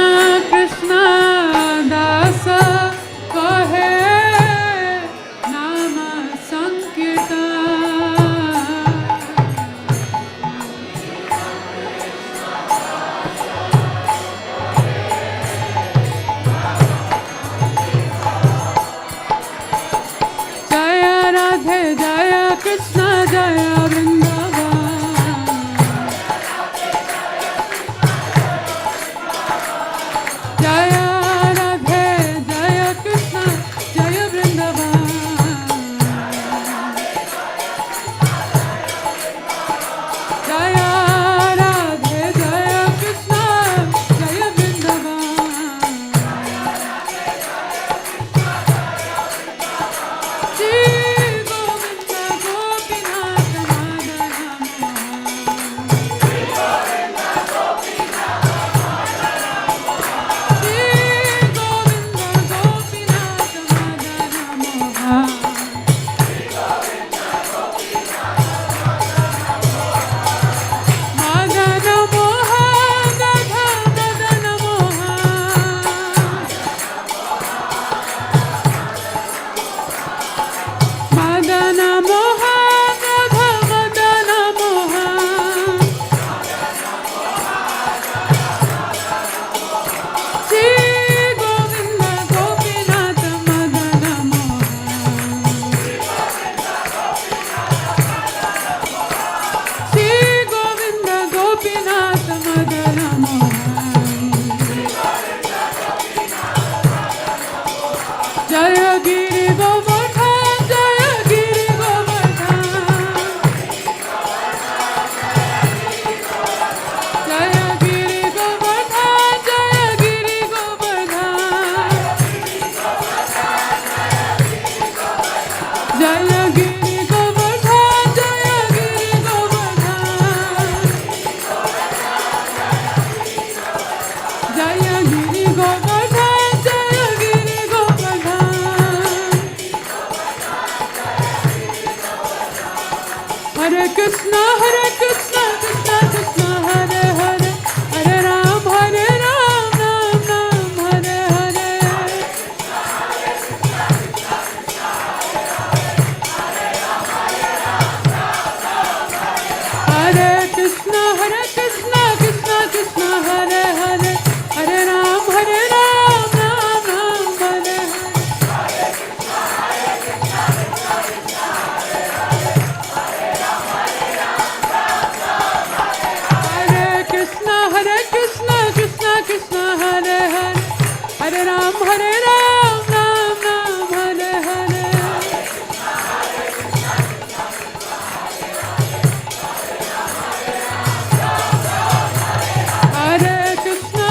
Krishna Dasa Kahe Nama Sankirtan Jaya Radhe Jaya Krishna Jaya Vrindavan Jaya Krishna, Krishna Krishna, Hare Hare, Hare Ram, Ram Ram, Hare Hare. Hare Krishna, Krishna Krishna, Hare Hare, Hare Ram, Ram Ram, Hare Hare. Hare Krishna, Krishna Krishna, Hare Hare, Hare Ram, Ram Ram, Hare Hare. Hare Krishna,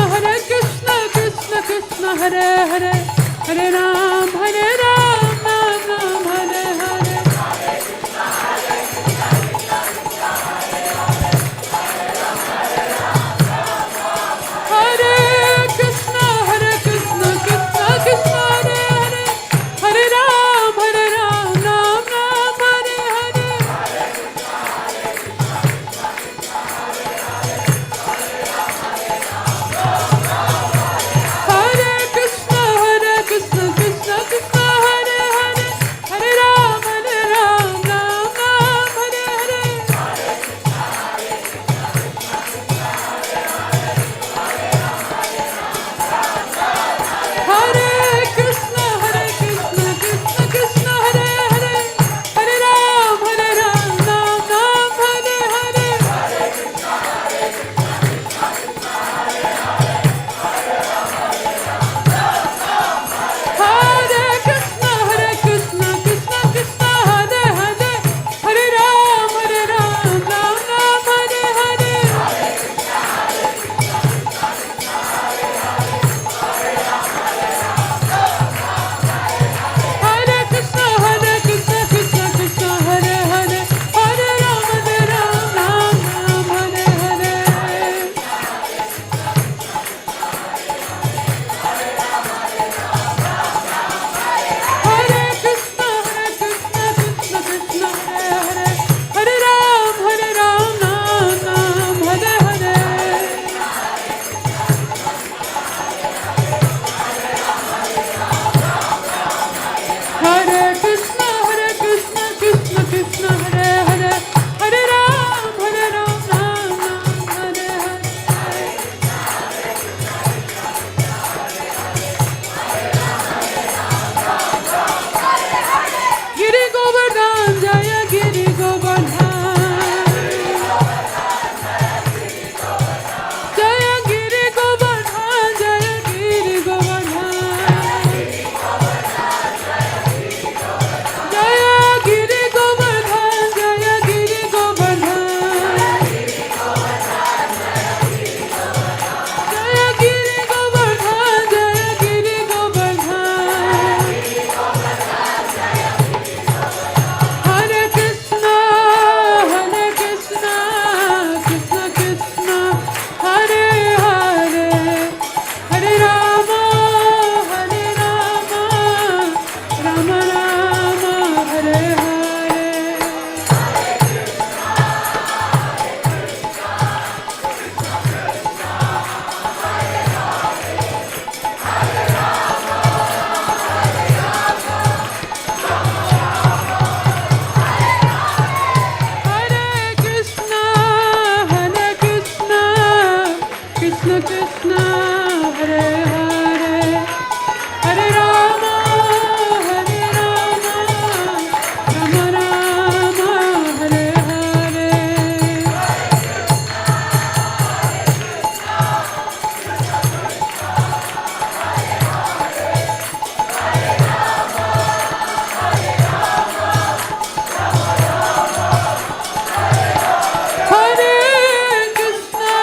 Krishna Krishna, Hare Hare, Hare Ram, Ram Ram, Hare Hare. Hare Krishna, Krishna Krishna, Hare Hare, Hare Ram, Ram Ram, Hare Hare. Hare Krishna, Krishna Krishna, Hare Hare, Hare Ram, Ram Ram, Hare Hare. Hare Krishna, Krishna Krishna, Hare Hare, Hare Ram, Ram Ram, Hare Hare. Hare Krishna, Krishna Krishna, Hare Hare, Hare Ram, Ram Ram, Hare Hare. Hare Krishna, Krishna Hare Hare, Hare Ram, Ram Hare Hare. Hare Krishna, Krishna Hare Hare, Hare Ram, Ram Hare Hare. Hare Krishna, Krishna Krishna, Hare Hare, Hare Ram, Ram Hare Hare. Giri Govardhan, Jaya Giri Govardhan. Jaya Giri Govardhan, Jaya Giri Govardhan. Jaya Giri Govardhan, Jaya Giri Govardhan. Jaya Giri Govardhan, Jaya Giri Govardhan. Hare Krishna, Krishna Krishna, Hare Hare, Hare Rama, Rama Rama, Hare Hare. Hare Krishna, Krishna Krishna, Hare Hare, Hare Rama, Rama Rama, Hare Hare. Hare Krishna,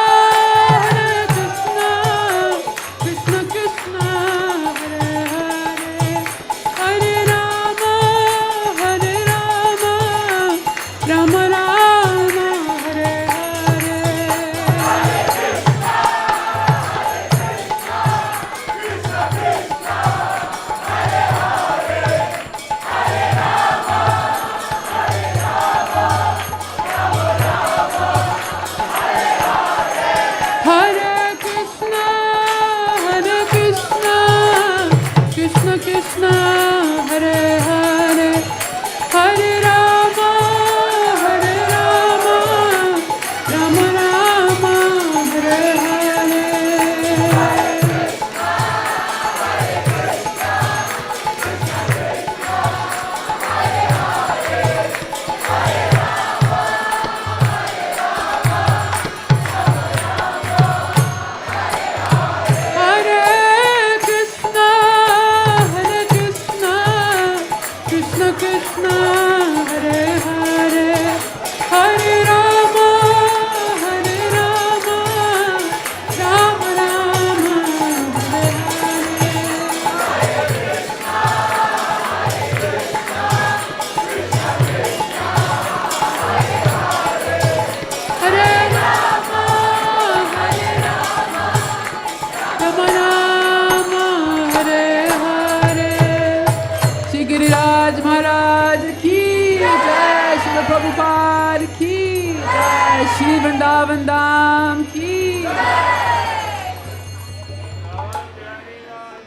Shri Vrindavan Dham ki.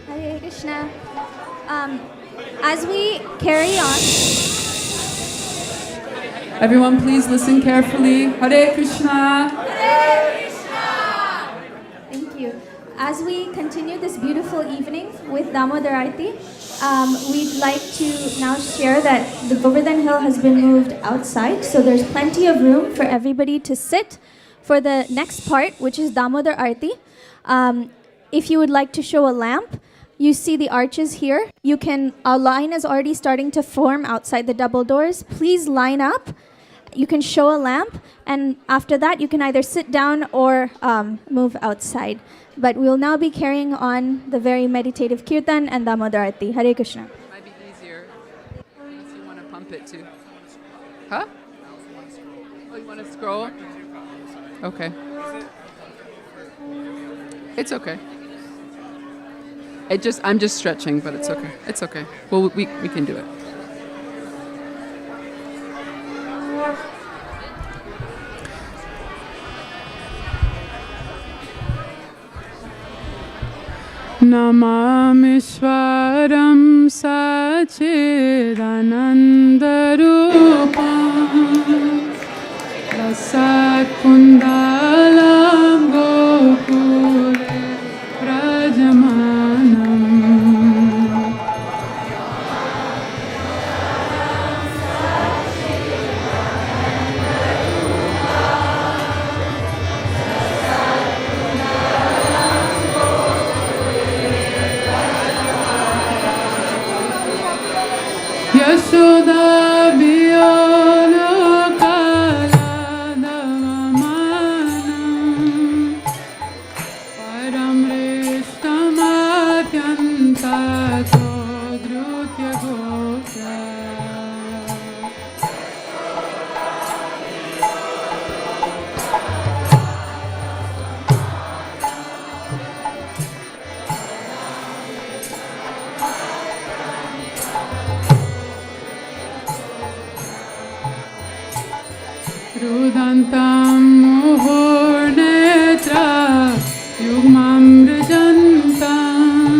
Hare Krishna. As we carry on, Everyone, please listen carefully. Hare Krishna. thank you. As we continue this beautiful evening with Damodar Arti, we'd like to now share that the Govardhan Hill has been moved outside, so there's plenty of room for everybody to sit for the next part, which is Damodar Arti. If you would like to show a lamp, you see the arches here. You can, a line is already starting to form outside the double doors. Please line up. You can show a lamp, and after that, you can either sit down or move outside. But we'll now be carrying on the very meditative Kirtan and Damodar Arti. Hare Krishna. Might be easier unless you want to pump it too. Huh? Oh, you want to scroll? Okay. It's okay. I'm just stretching, but it's okay. It's okay. Well, we can do it. Namamishwaram Sachidanandarupam Lasat Kundalam Gokule Rajamanam Yashoda Biyolo Kaladavamanam Param Rishtamatyanta Todrutya Gosha Rudantam Muhurnetra Yugmam Rijantam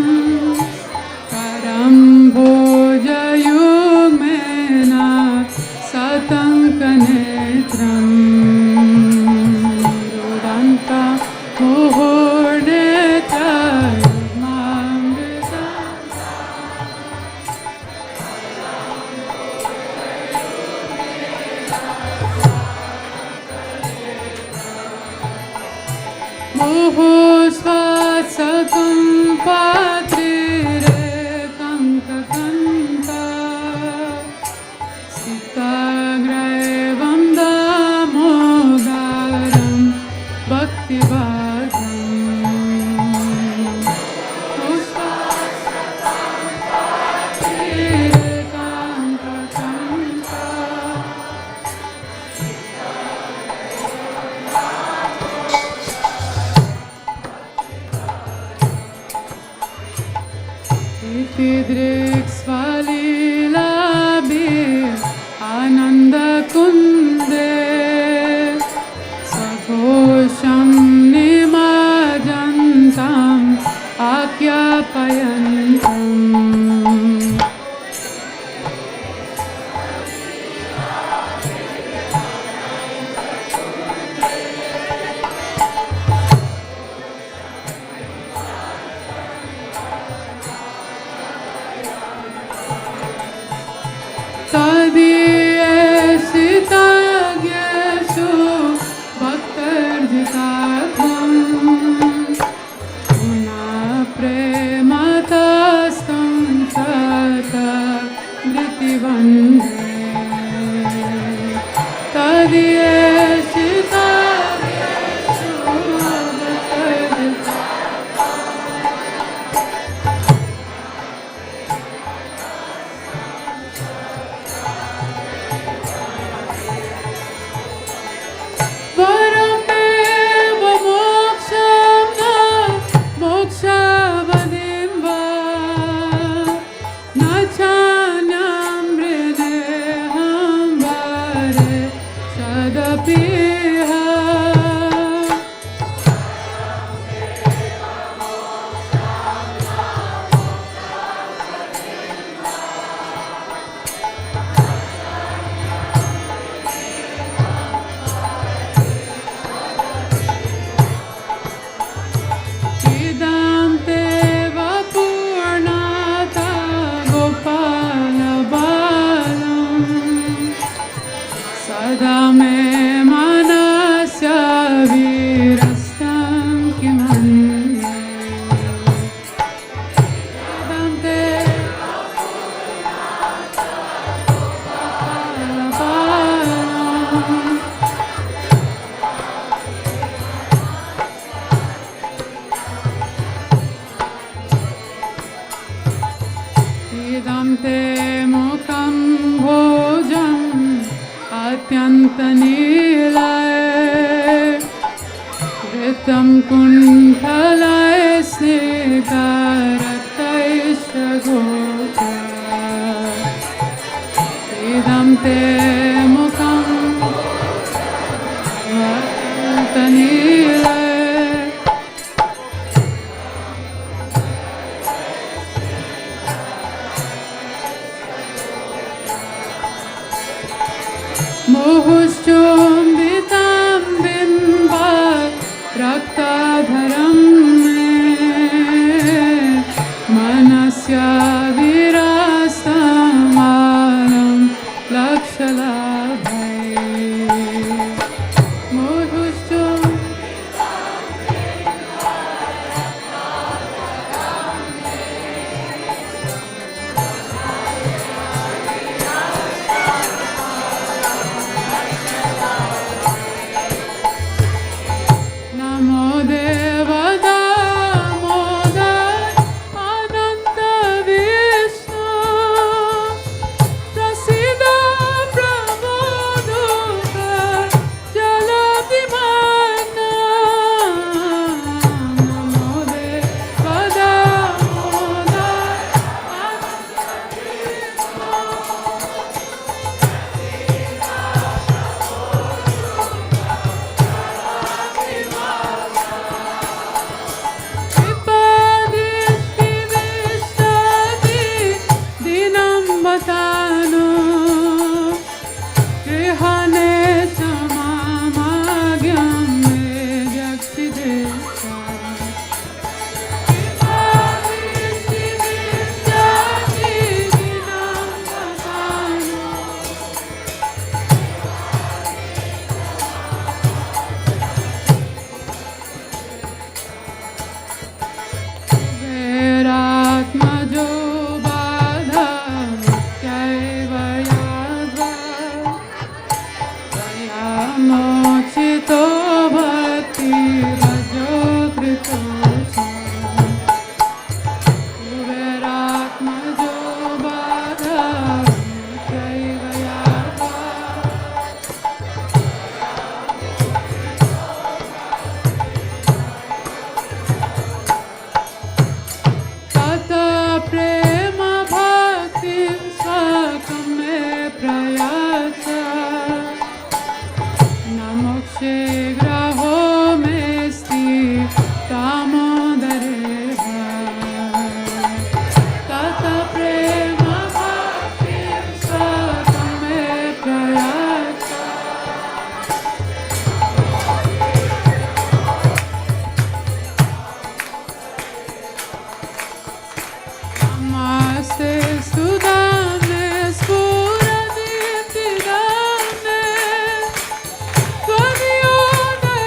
Karam Bhoja Yugmena Satankanetram Rudantam Muhurnetra Yugmam Muhusvatsakam patrire kankakanta Sitagraevam damodaram bhaktivadam Muhusvatsakam patrire kankakanta Tidrik Svalilabir Ananda Kunde Saghosham Nimajantam Akyapayantam Tanile. Mohushchumbitam bimbak raktadharam me manasya virastamalam lakshalabhai. Mohushchum Namo Deva Damodar Ananda Vishnu Prasida Praboduka Jalatimana. Namo Deva Damodar Ananda Vipadishti Vishtati Dinam Batano Grihane Samamagyam Jakshidesha. Vipadishti Vishtati Dinam Batano Veratmajo Badha Mutyaiva Yadva Vayamochito Bhakti Rajo Krito Cha. Veratmajo Badha Mutyaiva Yadva Tata prema bhakti sakam me prayata Namokshe graho mesti tamodare. Tata prema bhakti sakam me prayata Namaste Sudame Spuradipti Dame Tvadiyone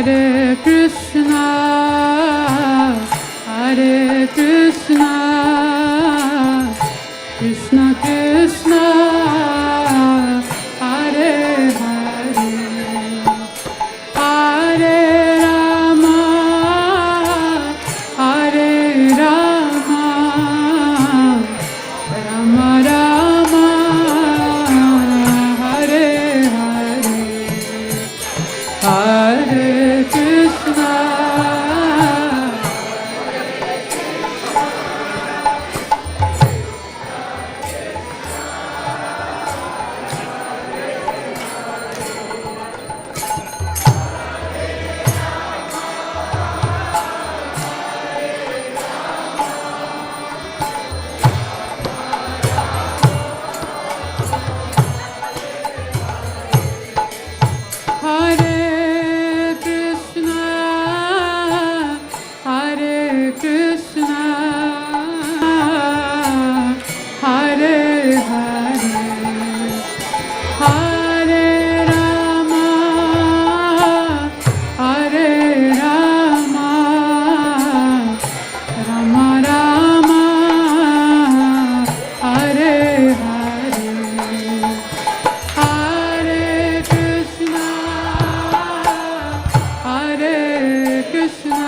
Hare Krishna, Hare Krishna, Krishna Krishna, Hare Hare, Hare Rama, Hare Rama, Rama Rama, Hare Hare, Hare Krishna. Hare Krishna, Hare Krishna, Hare Hare, Hare Rama, Hare Rama, Rama Rama, Hare Hare, Hare Krishna, Hare Krishna.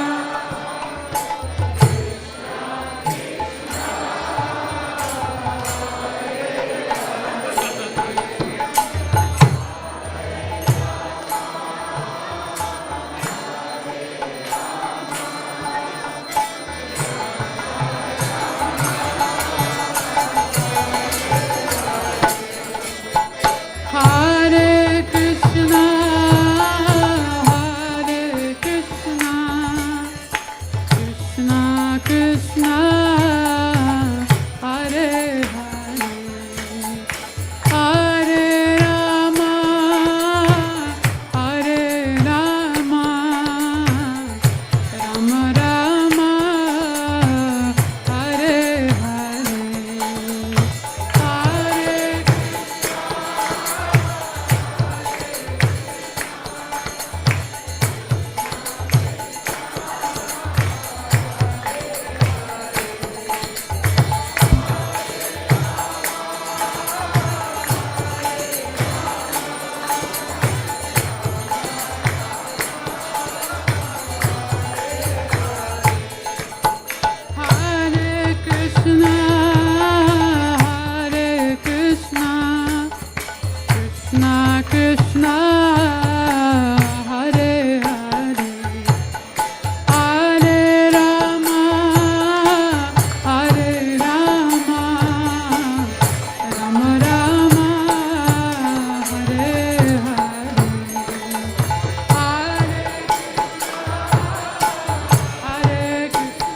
Hare Krishna, Hare Krishna, Krishna Krishna, Hare Hare, Hare Rama, Hare Rama, Rama Rama, Hare Hare, Hare Hare Krishna, Hare Krishna, Krishna Krishna, Hare Hare, Hare Rama, Hare Rama, Rama Rama, Hare Hare, Hare Krishna.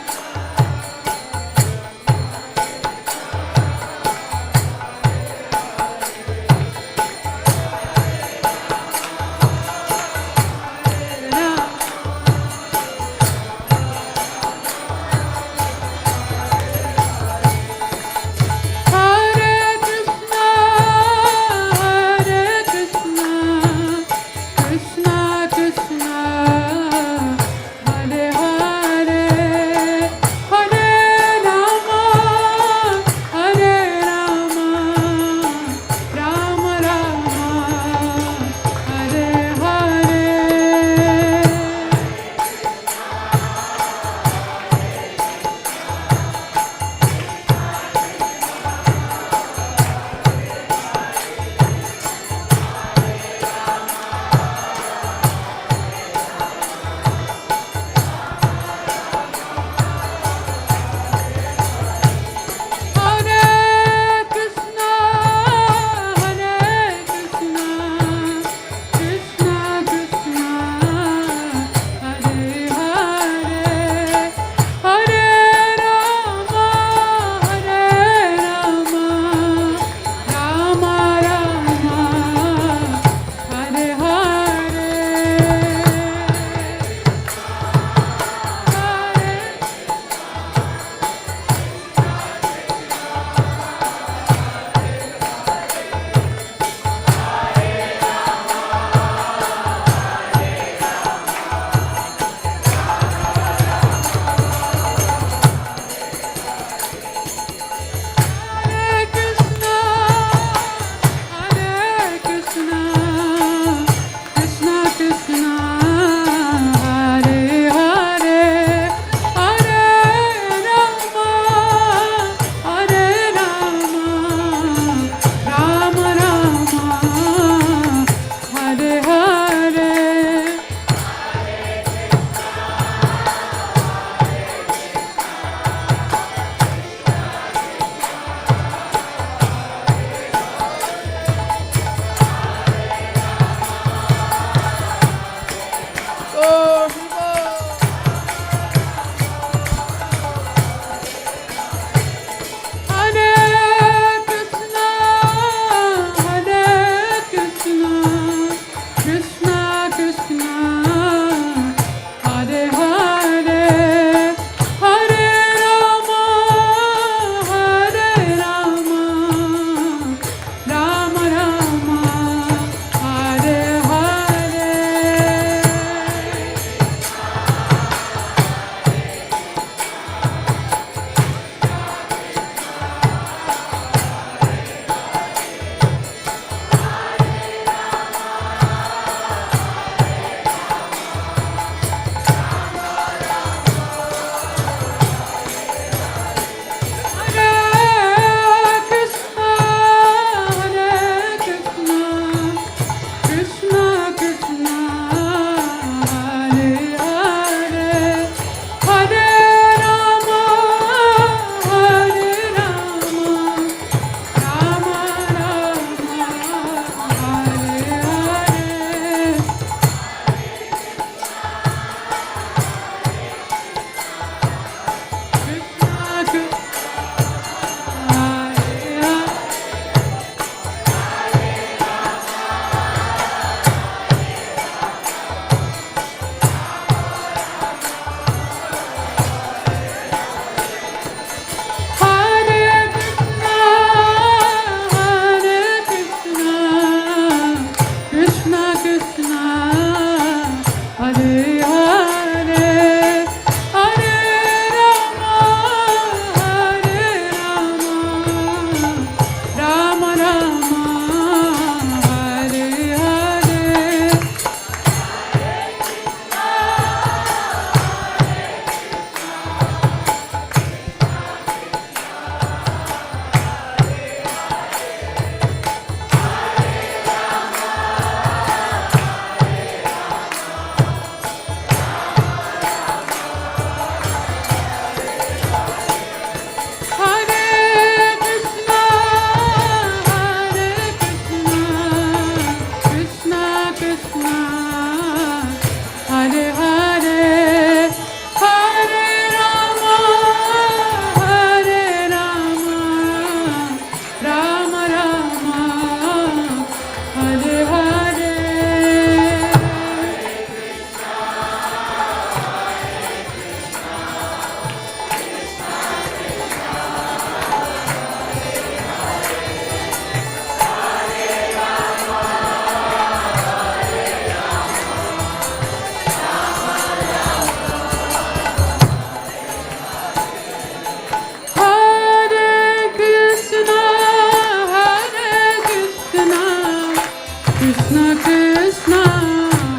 Krishna Krishna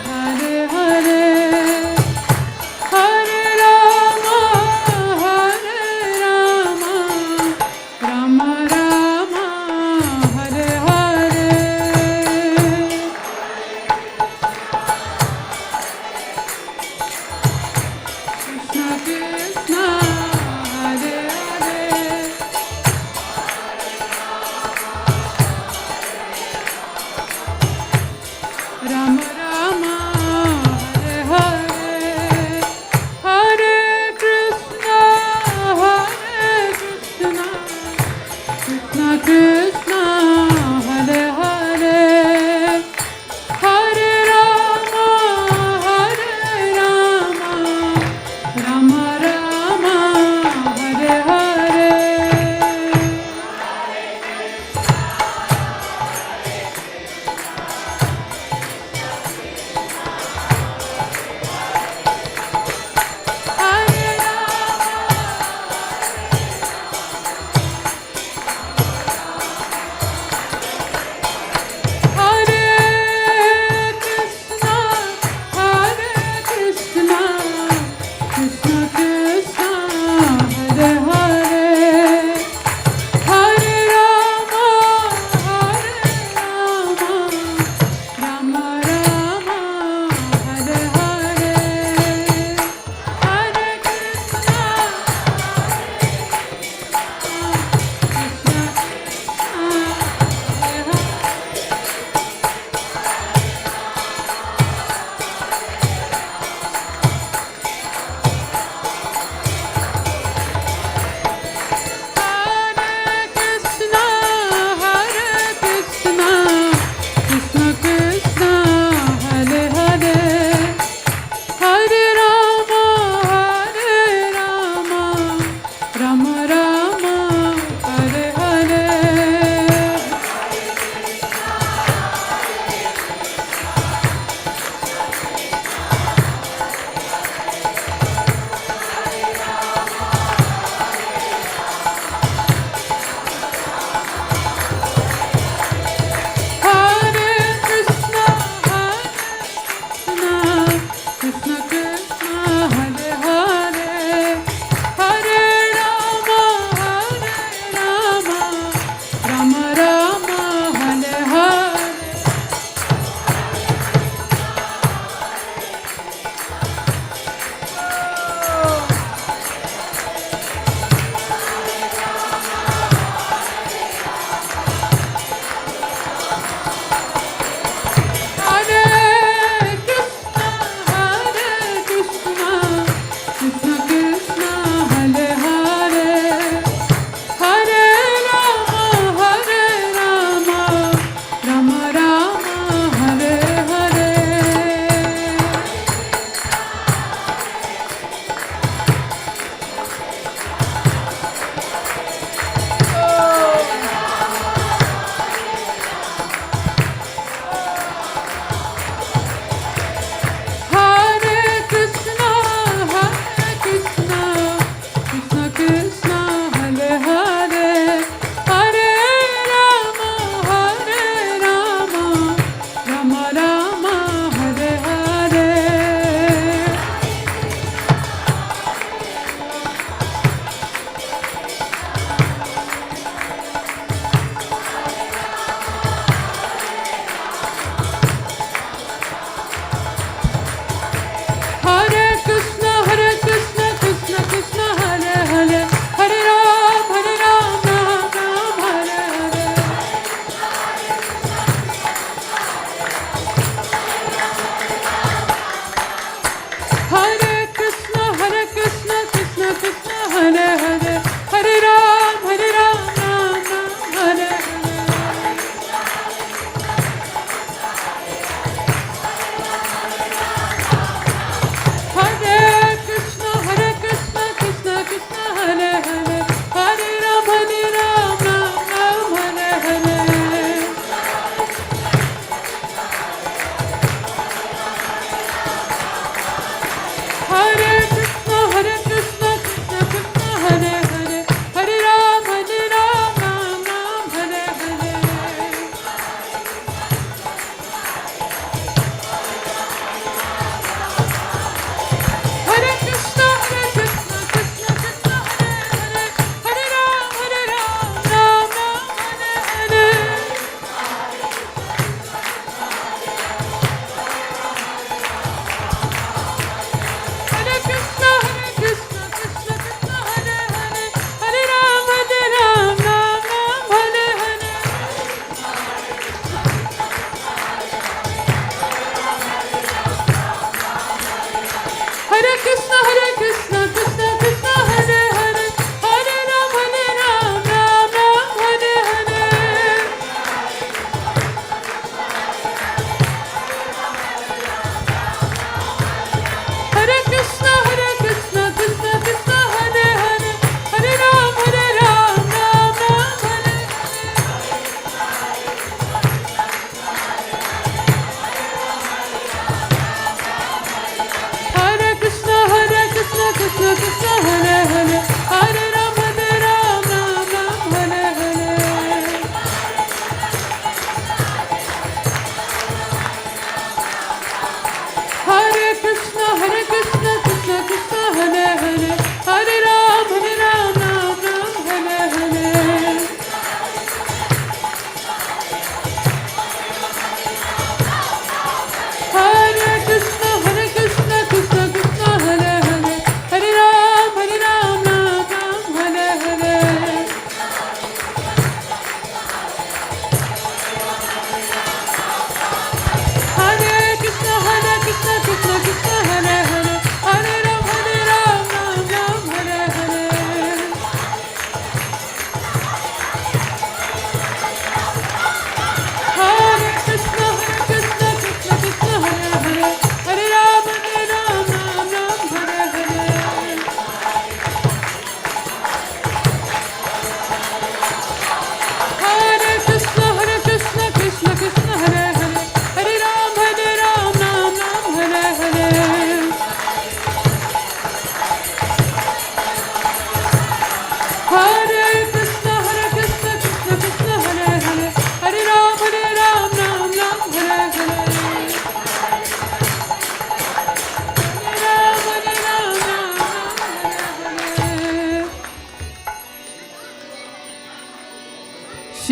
Hare Hare Hare Rama Rama Rama Hare Hare Krishna Krishna Hare Hare Rama Rama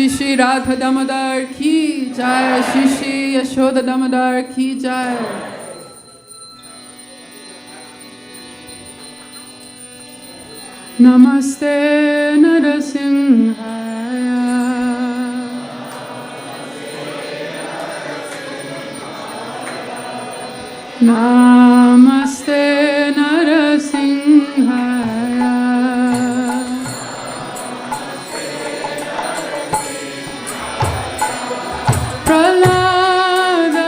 Shri Shri Radha Damodar ki jai, Shri Shri Yashoda Damodar ki jai. Namaste Narasimhaya. Namaste Narasimhaya. Pralada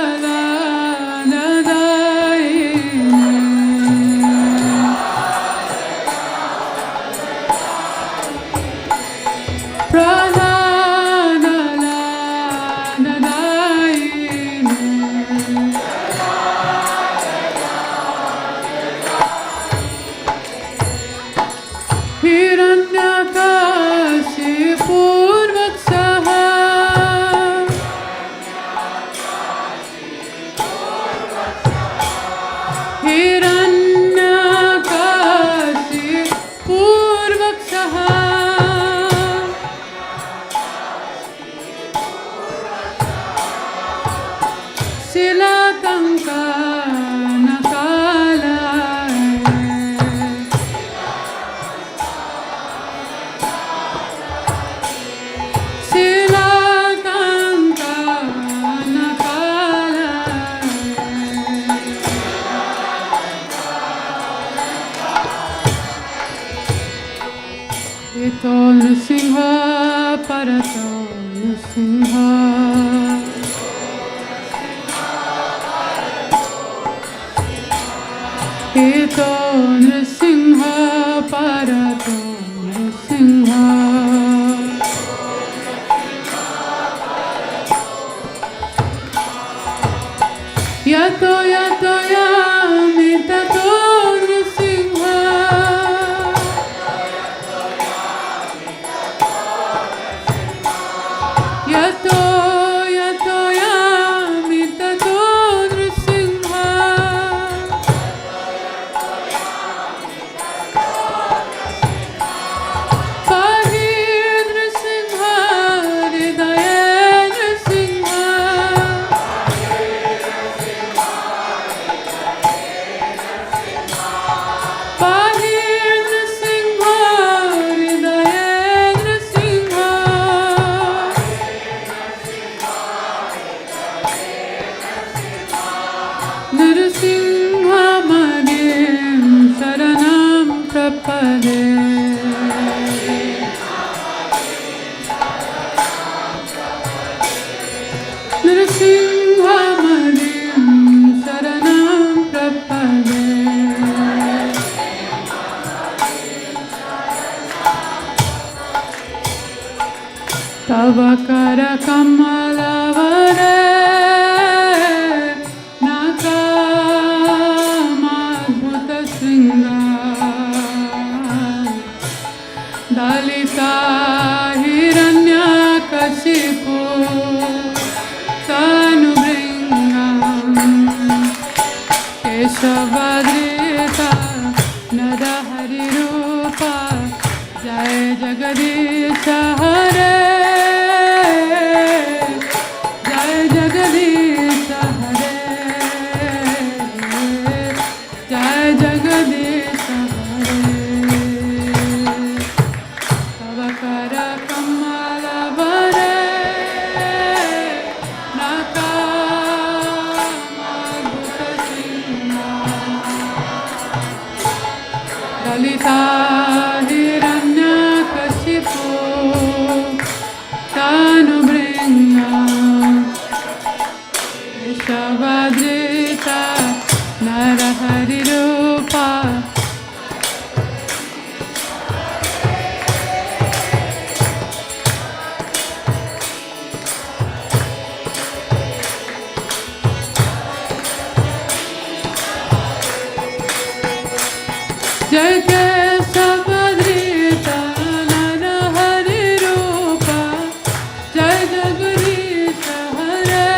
Ito Nrsimha Parato Nrsimha. Ito Nrsimha Parato Nrsimha. Yato yato yamitato Nrsimha. Yato yato yamitato Nrsimha. Pahi Nrsimha Hridaye Nrsimha. Pahi Nrsimha Hridaye Nrsimha. Nrsimha Madhim Sharanam Prapade. Nrsimha Madhim Sharanam Prapade. Tava kara kamalavare nakamadbhuta shringar. Dalita hiranyakashipu tanubringam. Keshavadrita Narahari Rupa. Jai Jagadisha Hare. Jai Jagadisha Hare. Jai Jagadisha Hare. Tavakara Kamalavare Nakamadbhuta Shringar. Dalita Hiranyakashipu tanubringam. Keshavadrita Narahari Rupa. Jai Keshavadrita Narahari Rupa. Jai Jagadisha Hare.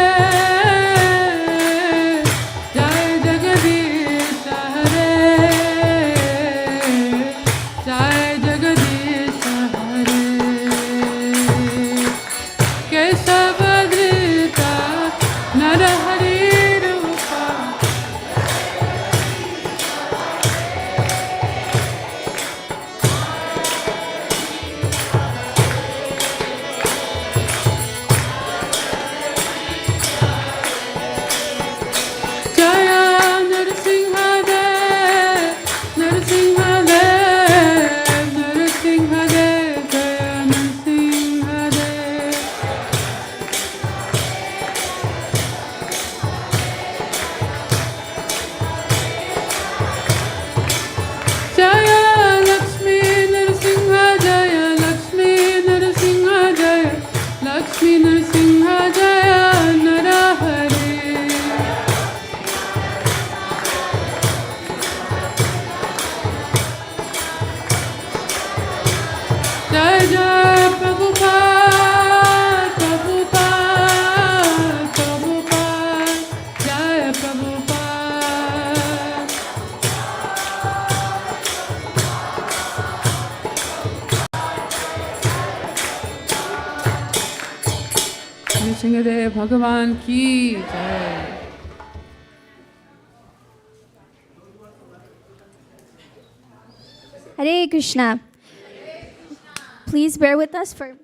Jai Jagadisha Hare. Jai Jagadisha Hare. Narahari Rupa. Jaya Narasimha Dev, Narasimha Dev, Narasimha Dev, Jaya Narasimha Dev. Jaya Lakshmi Narasimha Jaya Lakshmi Narasimha Jaya Lakshmi Narasimha Jaya Narahari. Jai Jai Prabhupada, Prabhupada, Prabhupada, Jai Prabhupada. Nrsimhadev Bhagavan ki Jai. Hare Krishna. Please bear with us for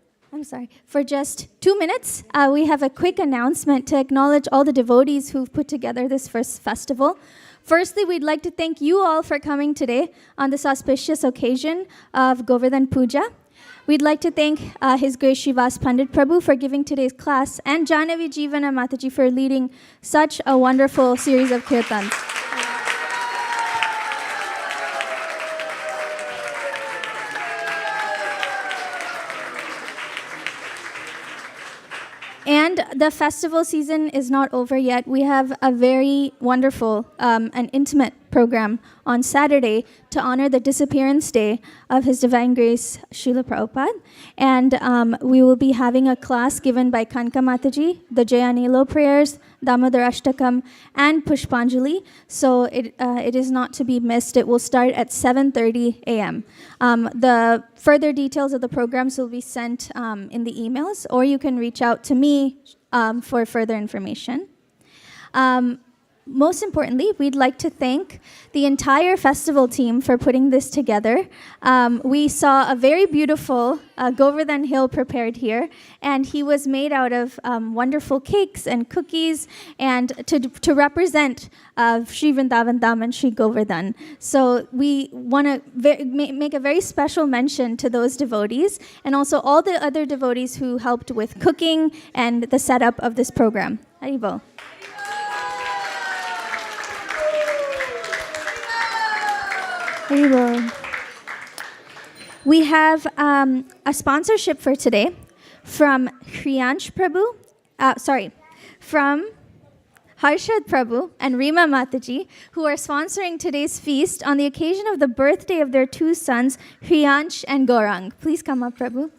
just 2 minutes. We have a quick announcement to acknowledge all the devotees who've put together this first festival. Firstly, we'd like to thank you all for coming today on this auspicious occasion of Govardhan Puja. We'd like to thank His Grace Srivas Pandit Prabhu for giving today's class and Janavi Jeevana Mataji for leading such a wonderful series of kirtans. And the festival season is not over yet. We have a very wonderful and intimate program on Saturday to honor the disappearance day of His Divine Grace Srila Prabhupada. And we will be having a class given by Kanka Mataji, the Jayanilo prayers, Damodar Ashtakam, and Pushpanjali. So it is not to be missed. It will start at 7:30 a.m. The further details of the programs will be sent in the emails, or you can reach out to me for further information. Most importantly, we'd like to thank the entire festival team for putting this together. We saw a very beautiful Govardhan hill prepared here, and he was made out of wonderful cakes and cookies, and to represent Sri Vrindavan Dham and Sri Govardhan. So we want to make a very special mention to those devotees, and also all the other devotees who helped with cooking and the setup of this program. Haribol. We have a sponsorship for today from Hriyansh Prabhu, from Harshad Prabhu and Rima Mataji, who are sponsoring today's feast on the occasion of the birthday of their two sons, Hriyansh and Gaurang. Please come up, Prabhu.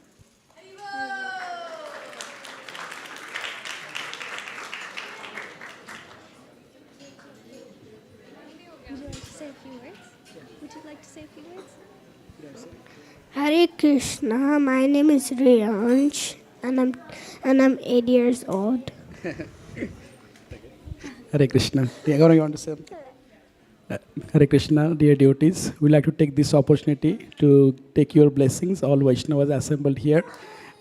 Hare Krishna, my name is Riyansh and I'm 8 years old. Hare Krishna. Gaurav, you want to say? Hare Krishna, dear devotees. We'd like to take this opportunity to take your blessings, all Vaishnavas assembled here.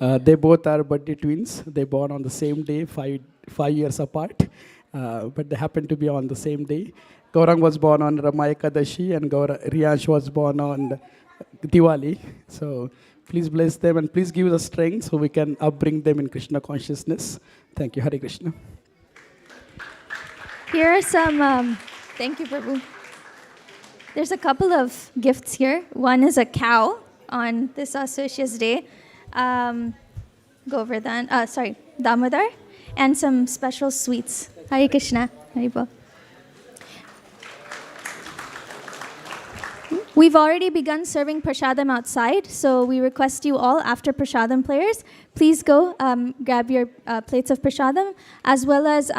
They both are birthday twins. They born on the same day, five years apart, but they happen to be on the same day. Gaurang was born on Rama Ekadashi and Riyansh was born on Diwali. So please bless them and please give us strength so we can upbring them in Krishna consciousness. Thank you. Hare Krishna. Here are some, thank you, Prabhu. There's a couple of gifts here. One is a cow on this auspicious day, Damodar, and some special sweets. Hare Krishna. Haribol. We've already begun serving prasadam outside, so we request you all, after prasadam prayers, please go grab your plates of prasadam, as well as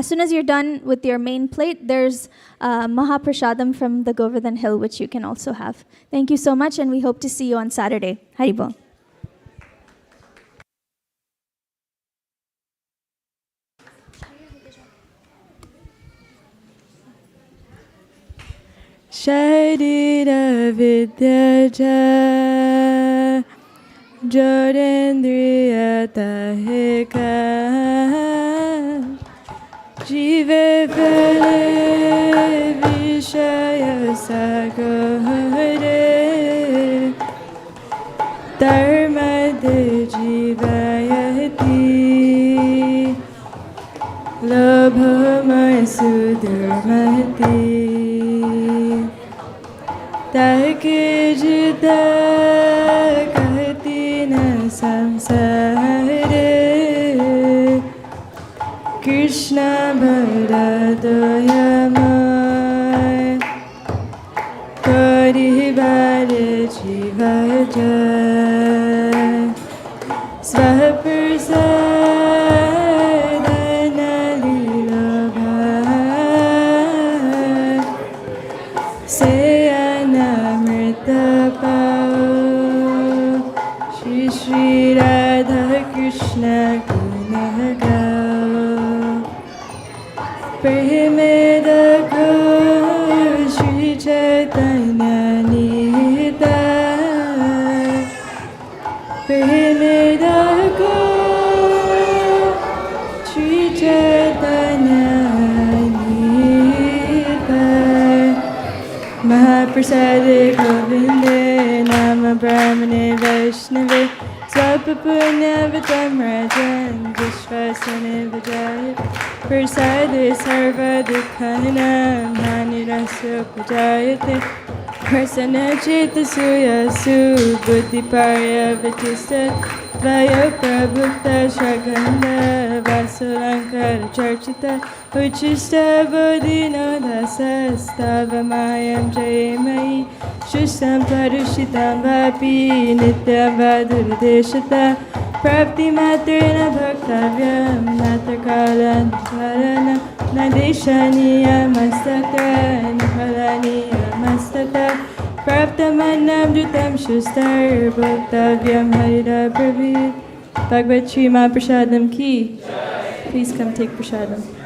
soon as you're done with your main plate, there's Mahaprasadam from the Govardhan Hill, which you can also have. Thank you so much, and we hope to see you on Saturday. Haribol. Sharira Vidyaja Jodendriya Tahika Jive Vale Vishaya Sagore Dharma De Jivayati Labhamai Sudharmati Taike Jita Kahati Na Samsare Krishna Bharadoyamai Karibare Jivaja Svaprasadana Lilabha Sayanamrita Pao Shri Shri Radha Krishna Gunagao Premeda Go Shri Chaitanya Nita Premeda Go Shri Chaitanya Nita Mahaprasade Govinde Nama Brahmane Vaishnave Swapapunya Vitam Rajan Vishwasane Vijaya Prasade Sarva Dukhanam Hanirasya Pujayate Prasana Cheta Suya Su Buddhi Parya Vitistat Vaya Prabhukta Shaganda Vasulankara Charchita Uchista Bodhino Dasa Stava Mayam Jayamai Shustam Parushitam Vapi Nityam Vaduradeshata Prapti Matrina Bhaktavyam Natakalan Dharana Nadeshaniya Mastaka Nipalaniya Mastaka Praptamanam Dutam Shustar Bhaktavyam Harida Prabhi Bhagavad Sri Mahaprasadam Ki. Please come take prasadam.